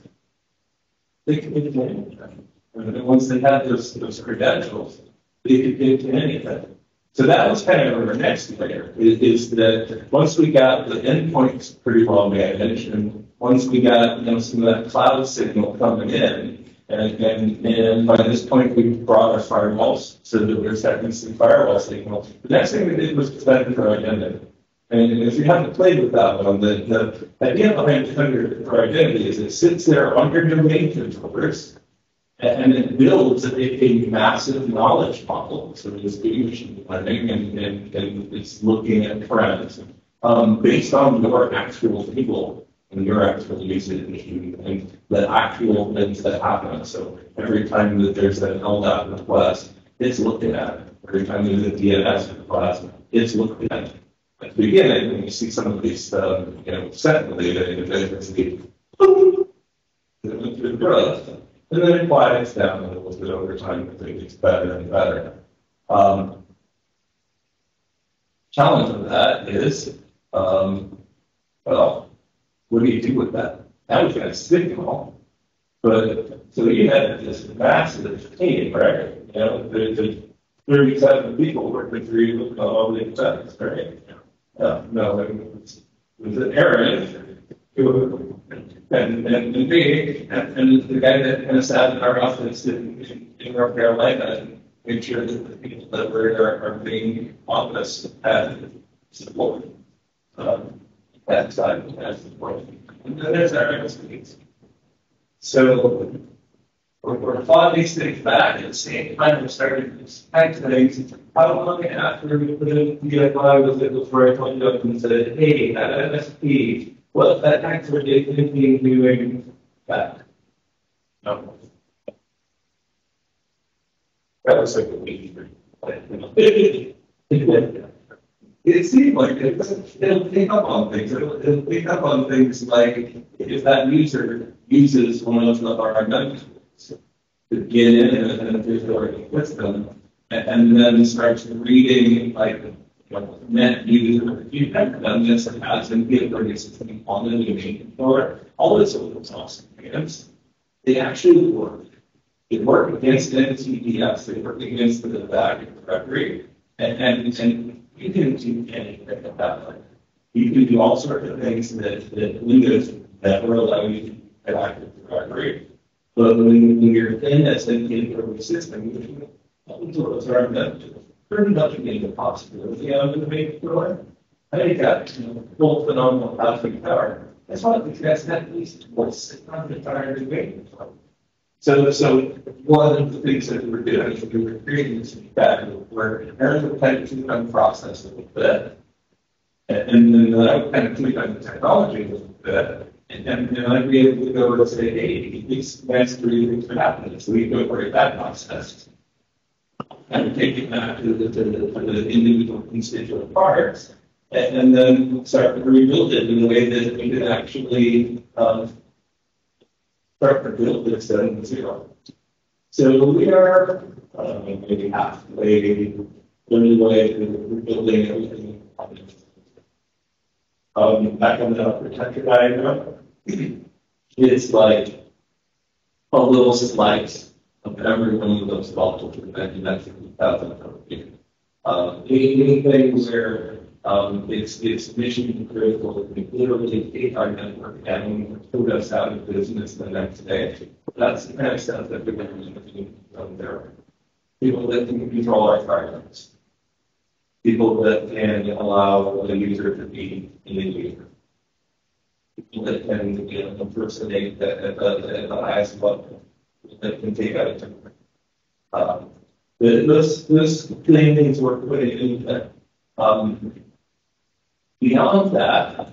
they could get to anything. And once they had those credentials, they could get to anything. So that was kind of our next layer, is that once we got the endpoints pretty well managed, and once we got some of that cloud signal coming in, and by this point we brought our firewalls so that we're starting to see firewall signal. The next thing we did was defend for identity. And if you haven't played with that one, the idea behind defender for identity is it sits there on your domain controllers and it builds a massive knowledge model. So it's doing machine learning and it's looking at trends based on your actual people and your actual usage and the actual things that happen. So every time that there's an LDAP request, it's looking at it. Every time there's a DNS request, it's looking at it. At the beginning, when you see some of these, Sentinel data individuals, it went through the growth. And then it quiets down a little bit over time. I think it's better and better. Challenge of that is, what do you do with that? Now we've got a signal, but so you had this massive team, right? There's 37 people working for you with all the effects, right? No, it was Aaron, and me, and the guy that kind of sat in our office in North Carolina make sure that the people that are being honest and support that side and support. And then there's our expertise. So we're plotting these things back at the same time we're starting to expect things. How long after we put in DFI was it before I called you up and said, hey, at MSP, what's that activity thinking doing back? No. That was like a week. It seemed like it'll pick up on things. It'll pick up on things like if that user uses one of our identities to get in and there's already with them, and then starts reading like net user. If you've never done this and hasn't given something on the domain or all this open source commands, they actually work. They work against NTDS, they work against the back directory, and you can do anything at that point. You can do all sorts of things that Windows never allow you to do at Active Directory. But when you're in a dedicated system, those are pretty much a possibility out of the main door. I think that full phenomenal cloud power. That's why that's at least what's on the entire domain. So one of the things that we're doing is we were creating this feedback where there's a kind of two-time process a little bit, and then I kind of tweak on the technology a little bit, and I'd be able to go and say, hey, these next three things are happening, so we go break that process and take it back to the individual constituent parts, and then start to rebuild it in a way that we can actually start to build this 7.0. So we are maybe halfway, through the way we're building everything. Back on the protector diagram, it's like a little slice of every one of those volatile events anything where it's mission critical, we literally take our network and put us out of business the next day. That's the kind of stuff that we're going to do there. People that can control our environments. People that can allow the user to be in the user. People that can impersonate at the highest level. That can take out a temper. This things we're putting in that. Beyond that,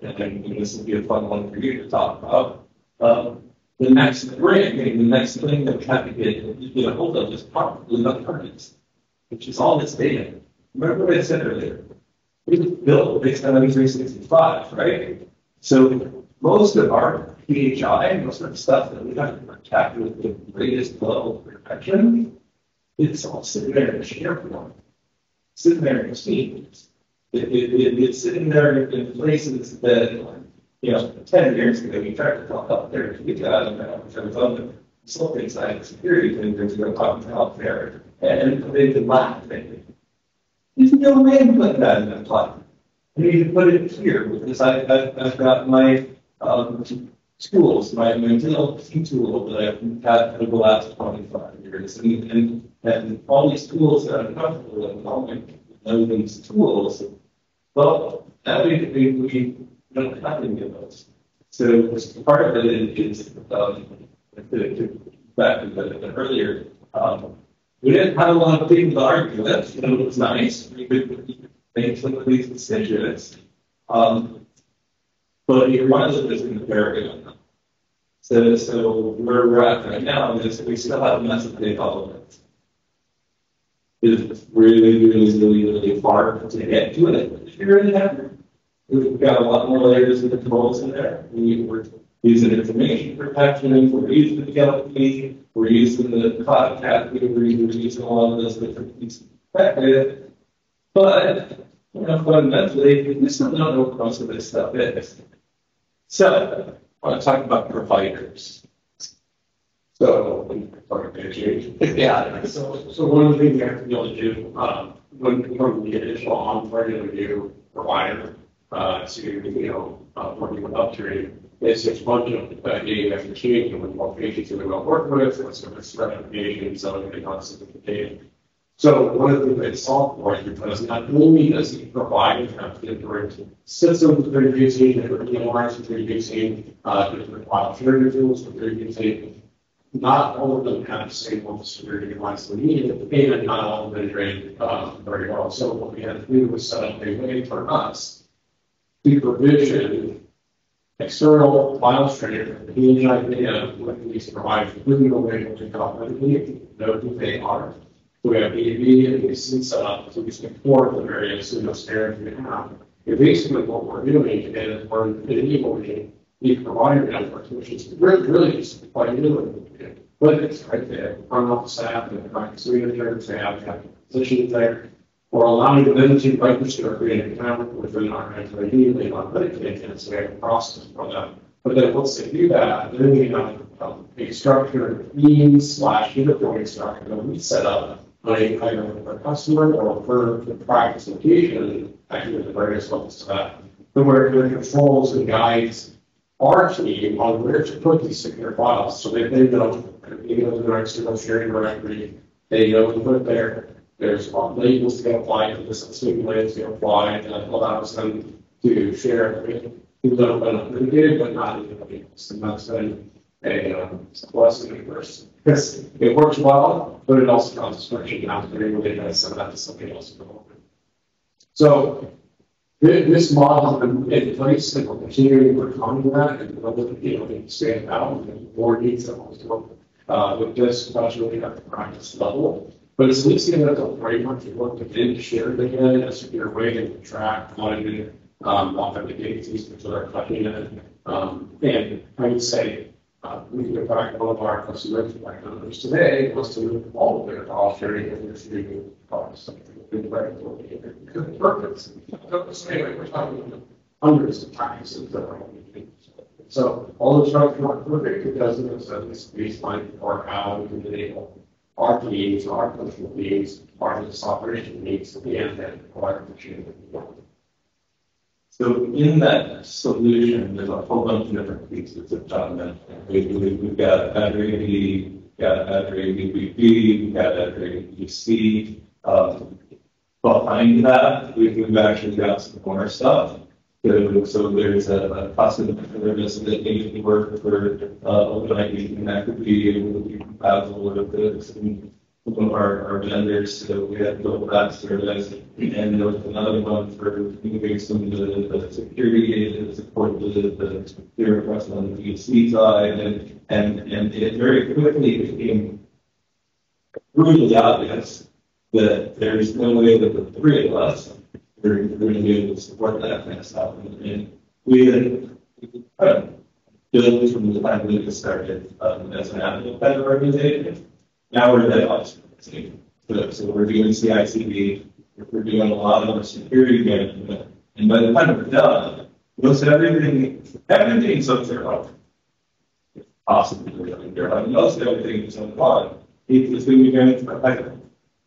and this will be a fun one for you to talk about, the next thing that we have to get a hold of is probably the targets, which is all this data. Remember what I said earlier? We built based on M365, right? So most of our PHI, most of the stuff that we have to protect with the greatest level of protection, it's all sitting there in SharePoint, sitting there in Teams. It's sitting there in places that, 10 years ago, you tried to talk up there. We got on the consulting side of security, and there's no talk out there. And they could laugh at me. There's no way to put that in the cloud. I need to put it here because I've got my schools, my digital tool that I've had for the last 25 years. And all these tools that I'm comfortable with, all my know these tools. Well, now we don't have any of those. So part of it is back to the earlier. We didn't have a lot of people to argue with. It was nice. We could make some of these decisions. But your mindset is in the paradigm. So where we're at right now is we still have a massive data elements. It's really hard to get to it. If you really have it, we've got a lot more layers of controls in there. We're using information protection, we're using the DLP, we're using the cloud category, we're using a lot of those different pieces of perspective. But fundamentally, we still don't know what most of this stuff is. So I want to talk about providers. So one of the things you have to be able to do when the initial onboarding of a new provider to working with upgrade It's just a bunch of data after change, and what pages do we want to work with, what's the specifications, so everything else is the data. So one of the things they solve for is because not only does it provide different systems that they're using, different EMRs that they're using, different file sharing tools that they're using, not all of them have the same level of security device they need, and not all of them integrate very well. So what we had to do was set up a way for us to provision external file sharing, the idea what these providers really know way to authentically know who they are. We have B2B and we set up so we can support the various standards we have. And basically what we're doing is we're enabling the provider networks, which is really just quite new. But it's right there, front office staff, and the signatures, they have positions there. We're allowing them to register create an account within our ID, they authenticate, and so we have a process for them. But then once they do that, then we have a structured means/uniform structure that we set up either for a customer or for the practice location, actually the various levels to that. But where it controls and guides our team on where to put these secure files. So they know, you know, the external sharing directory, they know to put there. There's labels to get applied to this, labels to get applied that allows them to share people that have been authenticated, but not in so that's been a blessing first. Because it works well, but it also causes friction after they have some of that to something else. So this model has been in place, and we're continuing to work on that, and we'll expand out and more details with this, especially at the practice level. But it's at least giving us a framework to work within to share it again, a secure way to track, monitor, authenticate these that are collecting it. And I would say, we can go back to one of our customers, like others today, was to move all of their file sharing and their streaming files. Good purpose. Anyway, we're talking about hundreds of practices that are so all the structure are perfect. It doesn't set this baseline for how we can enable our needs, our functional needs, our business operation needs, and then acquire the chain. So in that solution, there's a whole bunch of different pieces of John mentioned. We've got Azure AD, we've got Azure AVP, we've got Azure AVC. Behind that, we've actually got some more stuff. So there's a custom service that needs to work for OpenID, and that could be able to be compatible with some of our vendors. So we had to build that service, and there was another one for moving some of the security data to support the request on the DSC side, and it very quickly became brutally obvious that there's no way that the three of us we're going to be able to support that kind of stuff. And we had built from the time Lucas started as an Apple kind of organization. Now we're DevOps. So we're doing CI/CD, we're doing a lot of security management, and by the time we're done, most everything's on their own. Possibly most everything is on fun. It's going to be going to Python.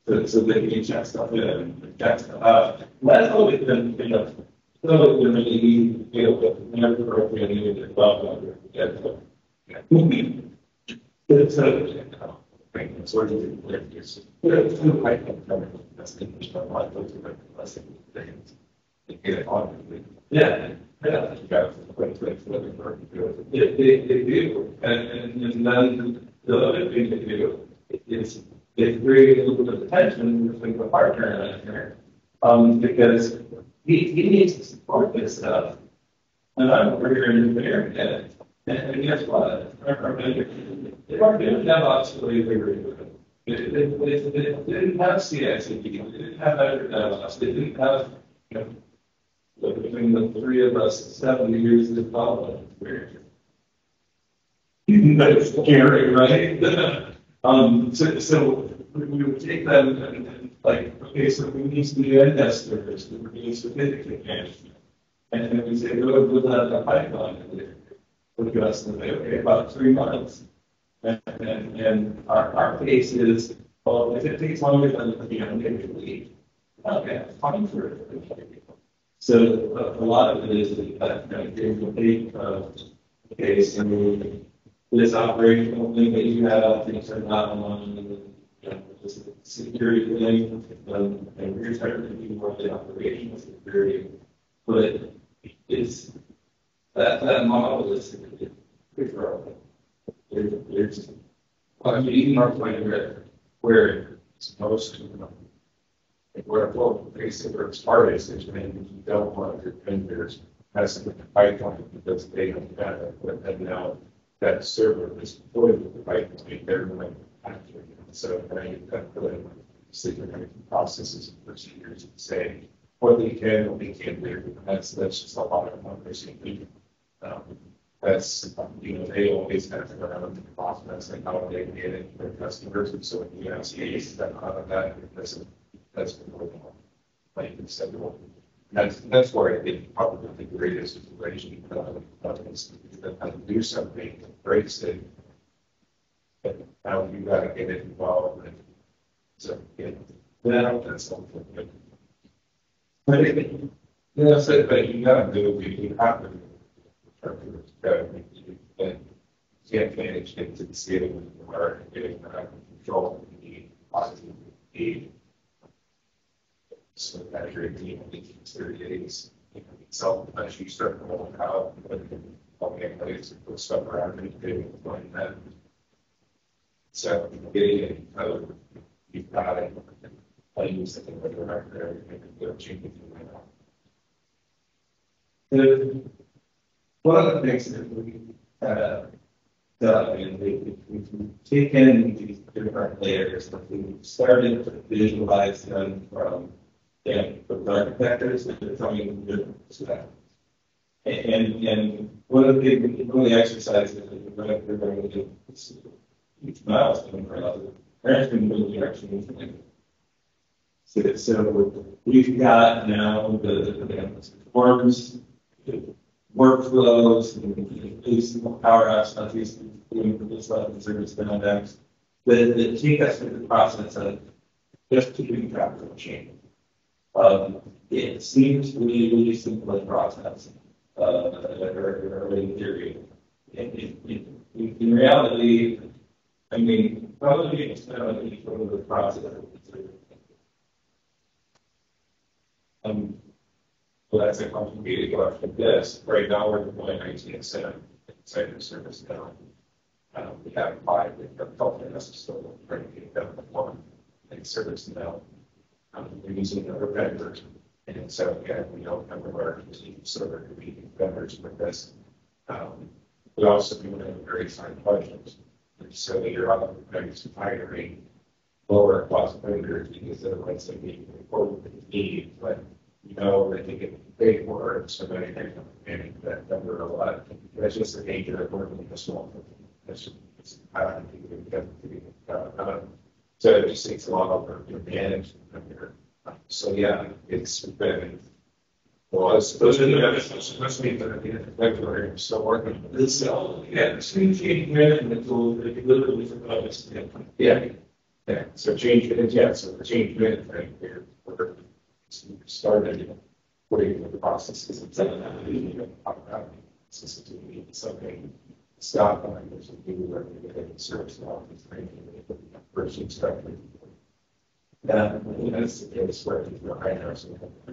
So they can check stuff in and check stuff out. That's always been, really easy to deal with. Never appropriately with the cloud. It's sort of yeah. They do. And then the other thing they do is they create a little bit of tension between the partner and engineer, because he needs to support this stuff, and I'm over here in engineering, and guess what? Our vendor, they weren't doing DevOps the way they were doing it. They didn't have CI/CD, they didn't have Azure DevOps, they didn't have, between the three of us, 7 years of development experience. That's scary, right? So we would take them and like, okay, so we need to do NS servers, we need certificate management. And then we say, go build out a pipeline. Look at us and say, okay, about 3 months. And our case is, well, if it takes longer than maybe a week, okay, fine for it. So a lot of it is that the Okay, so this operational thing that you have, things are not on, this security thing, and we're trying to do more of the operational security, but it's, that model is pretty growing. There's, well, I mean, even our point where it's most, where well, basically where it's hardest is when you don't want your vendors messing with the pipeline because they don't have it, and now that server is deployed with the pipeline, they're going to so now you've got to put in significant processes and procedures and say what they can, what they can't do. That's just a lot of numbers. That's, they always have to go around the process and how they get it for customers. And so when you have cases that out of that, that's going on. Like you said, that's where I think probably the greatest integration is to do something that breaks it. And how you got to get it involved. And so, that's something. But you got to do it. You have to. And can't manage things at the scale when you are getting control of the positive need. So that your team in 30 days, itself, as you start rolling out, all the place to put stuff around and getting that. So getting it out, you've got it. I use it in the director and go change it right now. One of the things that we done, and we've taken these different layers that we started to visualize them from architectures and becoming different to that. And one of the exercises that we're going to do is each milestone for us. Parents can move direction. So we've got now the forms, workflows, and power-ups, not least doing this level of service dynamics that take us through the process of just keeping track of the change. It seems really simple process, early in theory. In reality, I mean, probably it's not on each one of the process. Well, that's a complicated question. Yes, right now we're deploying 19 inside the service now. We have 5 that are helping us still trying to get them one in service now. We're using other vendors, and so again, we don't have a large team server competing vendors with this. We also do have very fine budgets, and so you're on the hiring lower cost vendors because they're the ones that meet important need, but that they get paid for it, so many things manage that number a lot. That's just the nature of working with a small company. That's just how I think we get to be. So it just takes a lot of work to manage. So yeah, it's been. Well, it's supposed to be February. I'm still working on this. So yeah, the change management tool that you literally yeah. So change management. Yeah. So the change management we're started putting the processes and something stop on there's a new working service law first instructor. That's the case where you're hiring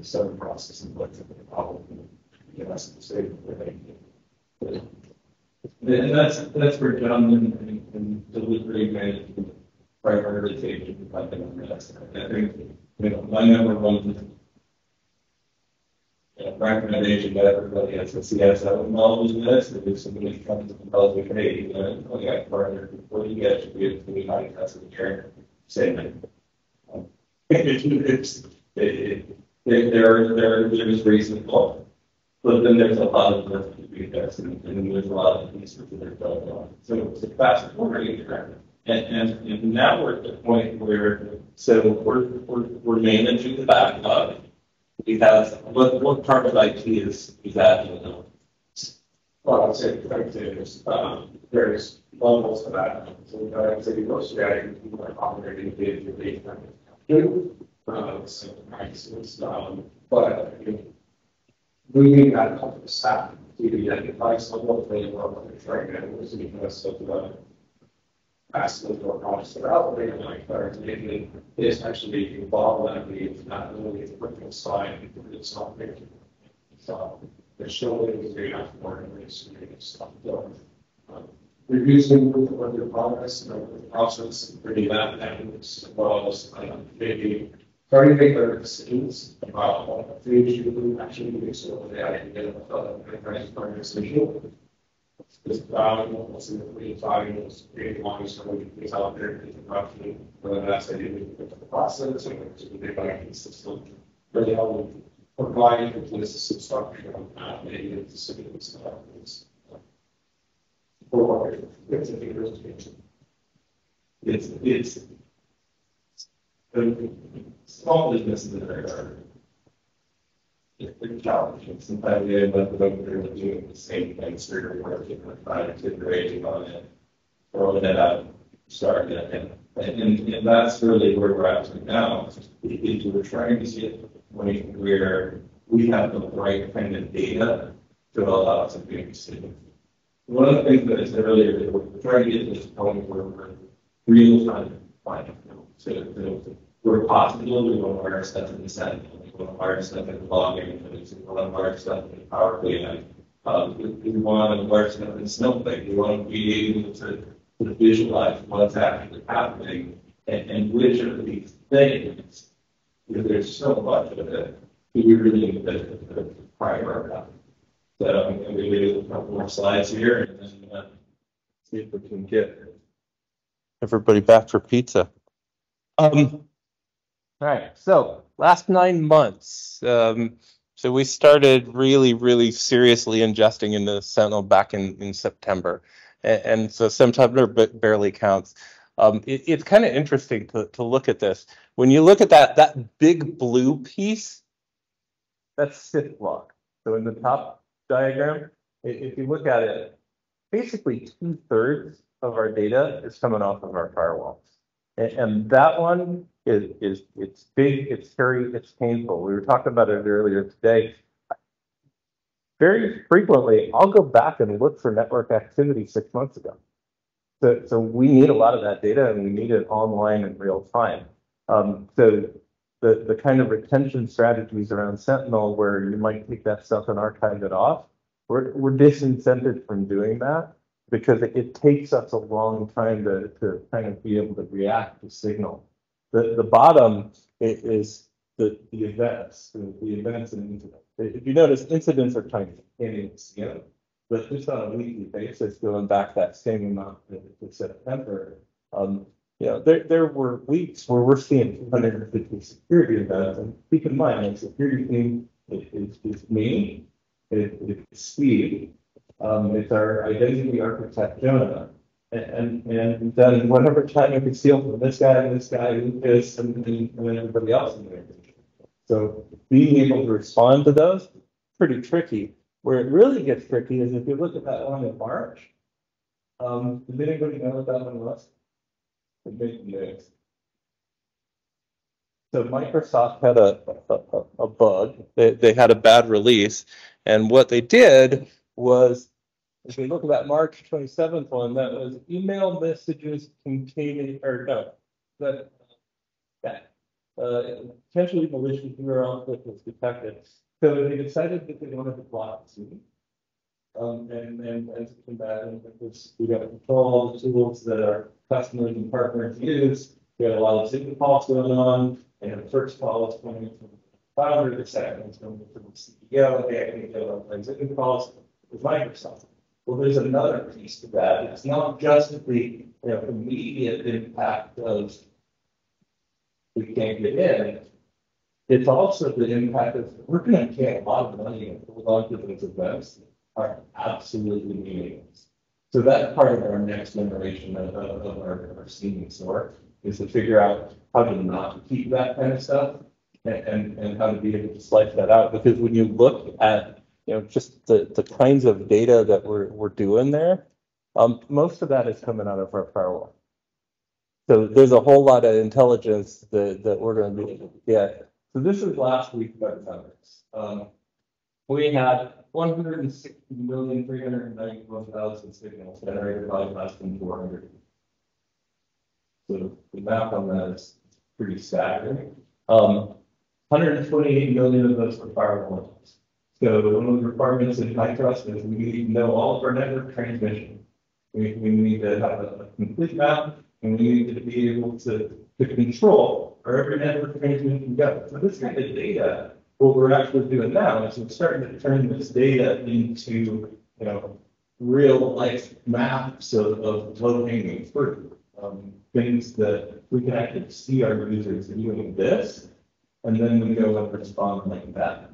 some process and what's the problem. That's the same thing. And that's where John and delivery management prioritization. I think my number one recommendation to everybody as a CSO knowledge this, if somebody comes and tells me, hey, I got partner before you get to be high customer care, say there's reasonable, but then there's a lot of work to be done, and there's a lot of pieces that are going on. So it's a fast forwarding trend. And now we're at the point where we're managing the backlog. We have what part of IT is that? Well, I'd say there's levels to that. So I'd say most strategies people are operating day-to-day. Some practices, but moving that up to staff to identify someone they want to try and was because of the asking for products that are out there, like maybe is actually involved in the not only the working side, it's not making. So the showing is very important in this stuff. Reducing with your progress and the process and bringing that down as well as maybe starting to make better decisions about what things you can actually do so that I can get a price partners visual. It's valuable, what's in the free valuable, it's creating long term things out there, interruption, whether that's a the process or it's a big banking system, really help provide the system structure on that, maybe it's specific stuff. It's small businesses that are it's challenging. Sometimes they end up doing the same thing, working or trying to iterate on it, throwing it out, starting it, and that's really where we're at right now. We're trying to get to the point where we have the right kind of data to allow us to make decisions. One of the things that I said earlier, we're trying to get to this point where we're real time finding. So we're possible, we want to wire stuff in the Sentinel, we want to wire stuff in the logging, we want to wire stuff in the Power Weland. We want to wire stuff in Snowflake. We want to be able to visualize what's actually happening and which of these things, because there's so much of it, we really need to prioritize. So I'm going to do a couple more slides here and then see if we can get Everybody back for pizza. All right, so last 9 months. So we started really seriously ingesting into Sentinel back in September. And so September barely counts. It's kind of interesting to look at this. When you look at that big blue piece, that's SIP log. So in the top diagram, if you look at it, basically 2/3 of our data is coming off of our firewalls. And that one it's big, it's scary, it's painful. We were talking about it earlier today. Very frequently, I'll go back and look for network activity 6 months ago. So we need a lot of that data and we need it online in real time. So the kind of retention strategies around Sentinel where you might take that stuff and archive it off, we're disincented from doing that because it takes us a long time to kind of be able to react to signal. The bottom is the events, the events and incidents. If you notice, incidents are tiny, can't even see them. But just on a weekly basis, going back that same amount to September, there were weeks where we're seeing 250 security events. And keep in mind, the security team is me, it's Steve, it's our identity architect, Jonah. And then whatever time you can steal from this guy, Lucas, and everybody else in there. So being able to respond to those, pretty tricky. Where it really gets tricky is if you look at that one in March. Does anybody know what that one was? The big news. So Microsoft had a bug. They had a bad release, and what they did was, if you look at that March 27th one, that was email messages containing, potentially malicious URL that was detected. So they decided that they wanted to block Zoom. And as it came back, we got to control all the tools that our customers and partners use. We had a lot of Zoom calls going on, and the first call was coming from the founder, the second was coming from the CEO, they actually did on Zoom calls with Microsoft. Well, there's another piece to that. It's not just the immediate impact of we can't get in. It's also the impact of we're going to pay a lot of money and hold on to those events that are absolutely meaningless. So that's part of our next generation of our steaming store is to figure out how to not keep that kind of stuff and how to be able to slice that out. Because when you look at just the kinds of data that we're doing there, most of that is coming out of our firewall. So there's a whole lot of intelligence that we're going to be able to get. So this is last week about numbers. We had 160,391,000 signals generated by less than 400. So the math on that is pretty staggering. 128 million of those are firewall lines. So one of the requirements in high trust is we need to know all of our network transmission. We need to have a complete map, and we need to be able to control where every network transmission goes. So this kind of data, what we're actually doing now is we're starting to turn this data into, real life maps of low hanging fruit. Things that we can actually see our users doing this, and then we go and respond like that.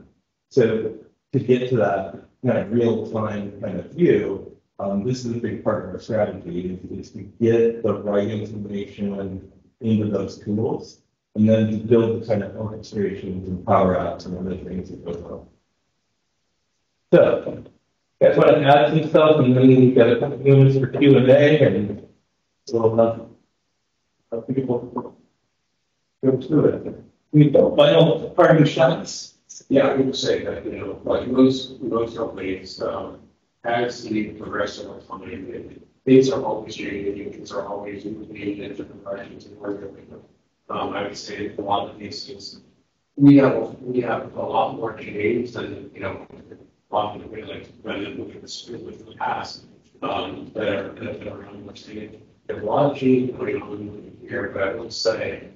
So to get to that kind of real time kind of view, this is a big part of our strategy is to get the right information into those tools, and then to build the kind of orchestrations and power apps and other things that go on. So, guys want to add some stuff, and then we've got a couple minutes for Q&A, and we'll have people go through it. We don't final parting shots. Yeah, I would say that, like most companies, as the progress of our company, things are always changing, things are always moving in different directions and where they're going. I would say a lot of cases, we have a lot more change than, a lot of people like when they look at the past, that are around much change. There's a lot of change going on here, but I would say,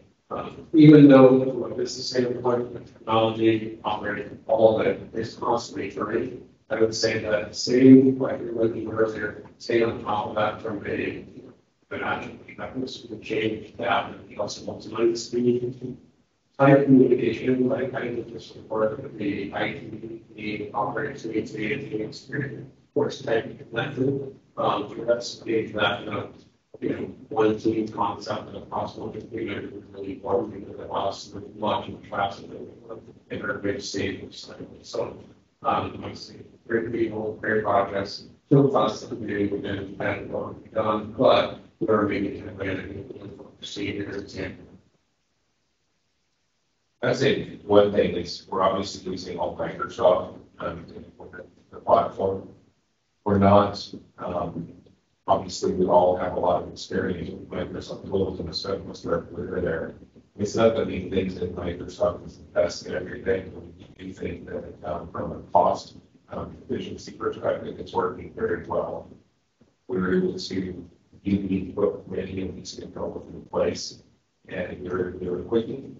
even though it's the same point of technology, operating, all of it is constantly turning, I would say that same, like you were looking earlier, stay on top of that from that was the change that and also multi-line speed, high communication, like I need to support the IT, the operating suites, the experience, of course, type connected. That's that. One team concept of possible computer is really important because it allows for launching traffic in our big stage. So, obviously, great people, great projects, still lots to do and what we've done, but we're making advantage of procedures and. I'd say one thing is we're obviously using all Microsoft the platform. We're not. Obviously, we all have a lot of experience with Microsoft tools and stuff we're there. It's not that these things in Microsoft is the best at everything. We do think that from a cost efficiency perspective, it's working very well. We were able to put many of these controls in place, and they're quickly.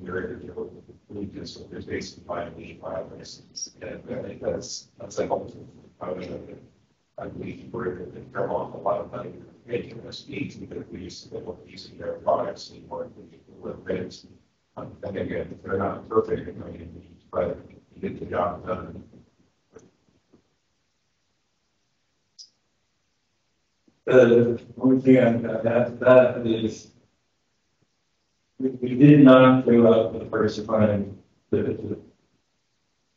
You're able to lead this with this basic file license, and I think that's a helpful. I believe we're able to turn off a lot of money making us speeds because we used to be using their products anymore with things. And again, they're not perfect, but you get the job done. The only thing I'd add to that is we did not go out for the first time to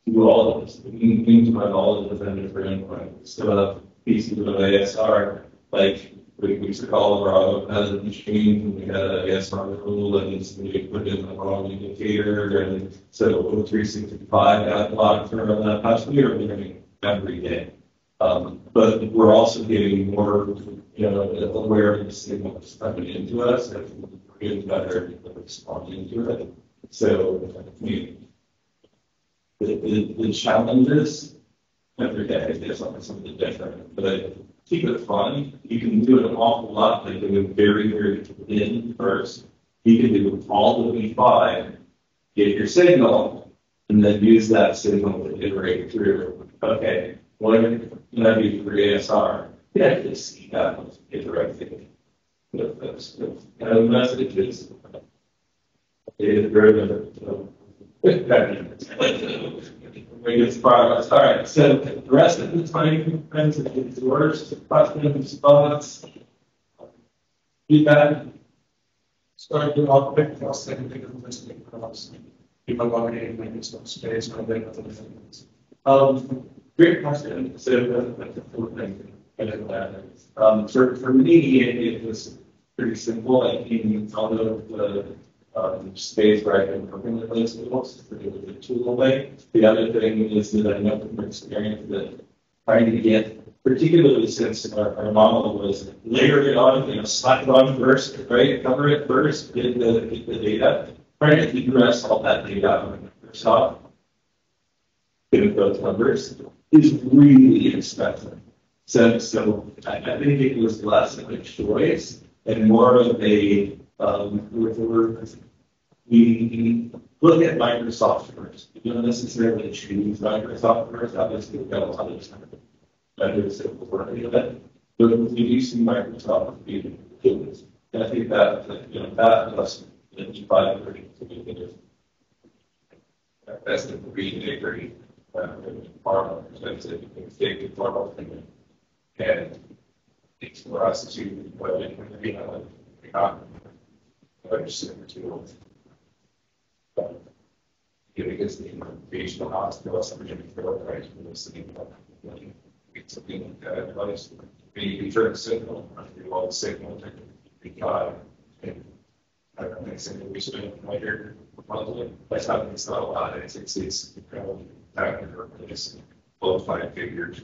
do all of this. We need to run all of the vendors for endpoint. Still have pieces of ASR, like we took all of our other machines and we had a ASR rule and we put in the wrong indicator, and so 0365 got blocked from that past year. We're doing every day. But we're also getting more, aware of the signals coming into us and we're getting better at responding to it. So, the challenges every day is something different, but keep it fun. You can do an awful lot by doing very, very thin first. You can do all the V5, get your signal, and then use that signal to iterate through. Okay, what can I do for ASR? You actually see that once you get the right thing. The messages data driven. We get progress. All right, so the rest of the time, friends, it's yours. Questions, thoughts, feedback. Start to operate for second listening across. People want to make some space for them to things. Great question. So, for me, it was pretty simple. I came out of space where I can implement those tools, particularly the tool way. The other thing is that I know from experience that trying to get, particularly since our model was layer it on, slap it on first, right? Cover it first, get the data, trying to egress all that data on first off, get those numbers is really expensive. So I think it was less of a choice and more of a we look at Microsoft first. You don't necessarily choose Microsoft first. Obviously, we've got a lot of vendors that will work with it. But we do see Microsoft being good. And I think that that plus the 530 to be good. That's the agree. Farm expensive, big farm thing. And it's for us to because the regional hospital, somebody for right from the city, it's something like that. We turn signal, all the signal, and I don't think we spend later monthly. That's not, it's not a lot. It's incredibly factor for this low 5 figures,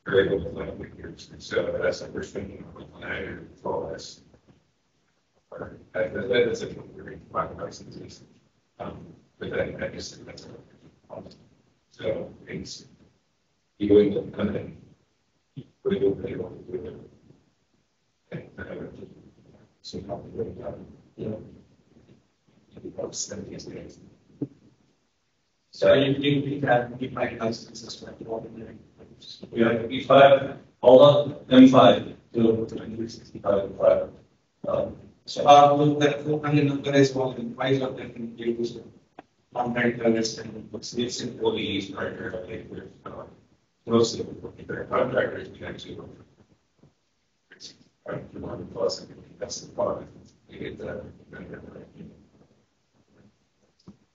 very low 5 figures. So that's like we're spending on all this. That is a very fine licenses. But then I guess that's so it's doing the kind of we don't pay what we do. And so how we do it, about 70 days. So you can keep my licenses for we have E5, hold on, M5 to 265 and 5. So look at 400 number is one and 5 of them can use contract service and it's employees primarily. Most of the contractors can actually work. Plus, that's the part. You get that.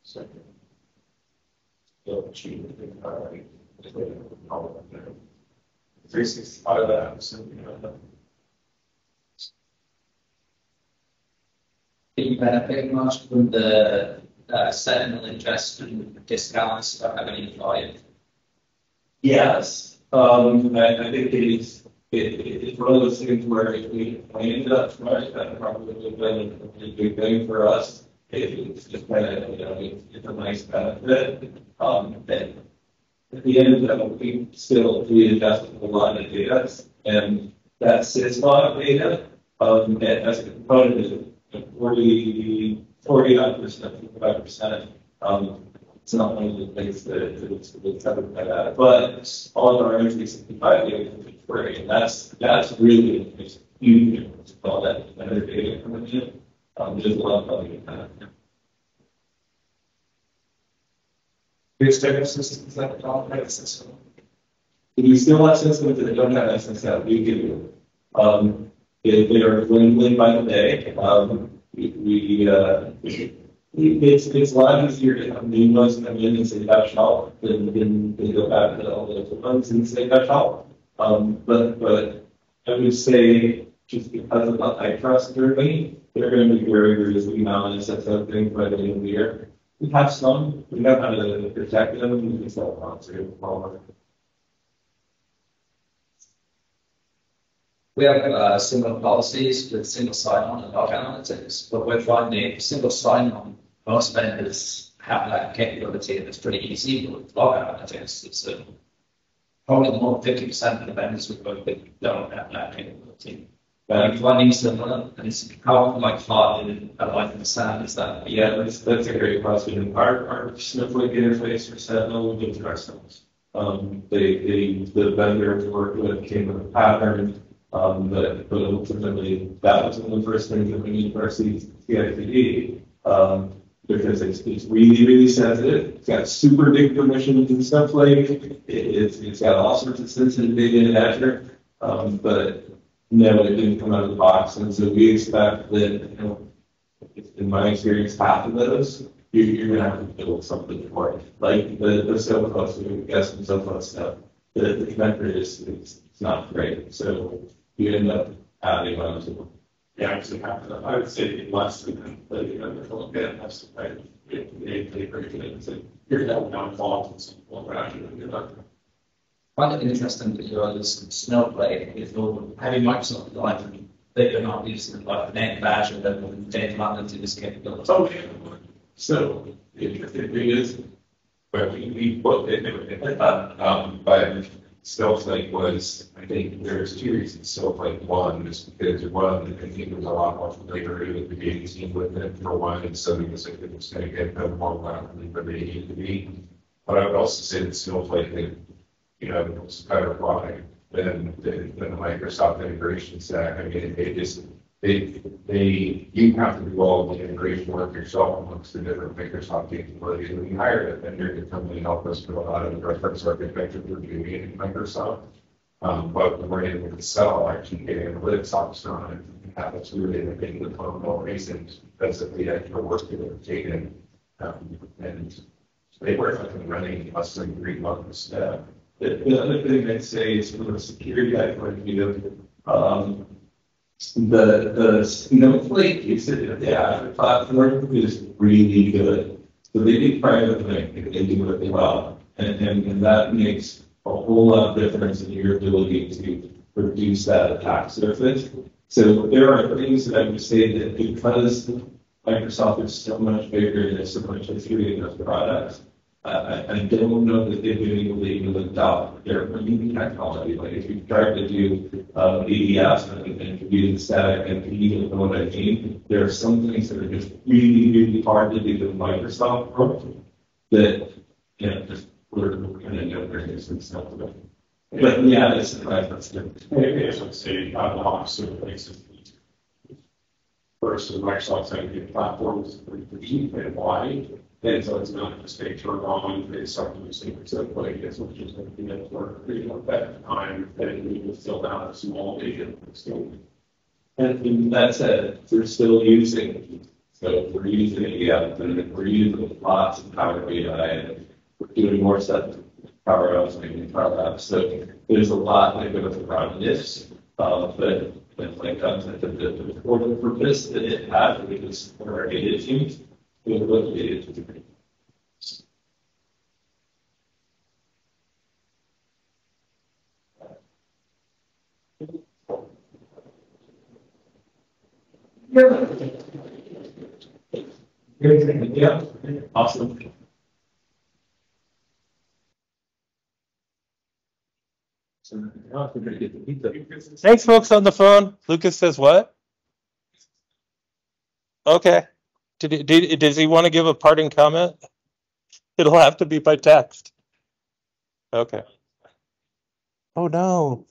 So, you'll achieve the 365 that. So, Do you benefit much from the Sentinel ingestion discounts that have been applied? Yes. I think it's one of those things where if we planned up right, that probably would have been a really good thing for us. It's just kind of, it's a nice benefit. Then at the end of it, we ingest a lot of data, and that sits a lot of data. As a component of 49%, 55%. It's not one of the things that it's covered by that, but all of our M365 data is free, and that's really a huge difference with all that other data coming in. There's a lot of value in that. These data systems that don't have system. We still have systems that don't have SSL. We do. They are dwindling by the day. It's a lot easier to have new ones come in and say that's all than go back to all the ones and say that's all. But I would say just because of the high trust journey, they're going to be very easily managed. That's something by the end of the year. We have some. We know how to protect them. We can sell them on to We have similar policies with single sign-on and log analytics, but we're finding single sign-on, most vendors have that capability and it's pretty easy, but with log analytics, it's probably more than 50% of the vendors we work with don't have that capability. But finding similar, and it's how hard in a line in the sand is that? Yeah, that's a great question. Our Snowflake interface for Sentinel, we did ourselves. The vendor we worked with came with a pattern. But ultimately, that was one of the first things that we need for our CICD, because it's really, really sensitive. It's got super big permissions and stuff it's got all sorts of sensitive data in Azure, but no, it didn't come out of the box. And so we expect that, in my experience, half of those, you're going to have to build something for it. Like the Sophos, we got some Sophos stuff. The connector is not great. So you end up adding on to Yeah, actually, I would say less than the bit less than they break it into your downfall and simple gradually. Find it interesting that you're using Snowflake if you're having Microsoft like that you're not using like the native Azure that will take London to this capability. Okay. So the interesting thing is where we put it but Snowflake was, I think there's two reasons. Snowflake one is because one, I think it was a lot more familiar with the data team with it for one, and so it was like it was going to get them more rapidly where they needed to be. But I would also say that Snowflake, you know, it was a better product than the Microsoft integration stack. I mean, you have to do all the integration work yourself amongst the different Microsoft capabilities. And we hired a vendor to come and help us with a lot of the reference architecture we're doing in Microsoft. But we're able to sell actually getting analytics officer on it. That's really the thing with fundamental reasons because of the extra work that they've taken. And they were running less than 3 months. The other thing I'd say is from a security point of view, the Snowflake usage of the Azure platform is really good. So they do private link, they do it well. And that makes a whole lot of difference in your ability to reduce that attack surface. So there are things that I would say that because Microsoft is so much bigger and there's so much history in those products, I don't know that they've been able to even adopt their unique technology. Like if you try to do ADS and do the static and you don't know what I mean, there are some things that are just really, really hard to do with Microsoft approach that, you know, just we're kind of never and stuff. But yeah, that's good. Maybe as I say, I don't know, certain places. First, Microsoft's identity platforms pretty deep and wide. And so it's not just a turn on, it's something you see like it's not just going to be network, you know, that time that we will still have a small vision. And that said, we're still using, so we're using and we're using lots of Power BI and we're doing more stuff with Power Apps, maybe Power Apps. So there's a lot that goes around this, but like the purpose that it had, which is for our data teams, it was related to the degree. Yeah, awesome. Thanks, folks on the phone. Lucas says what? Okay. Does he want to give a parting comment? It'll have to be by text. Okay. Oh no.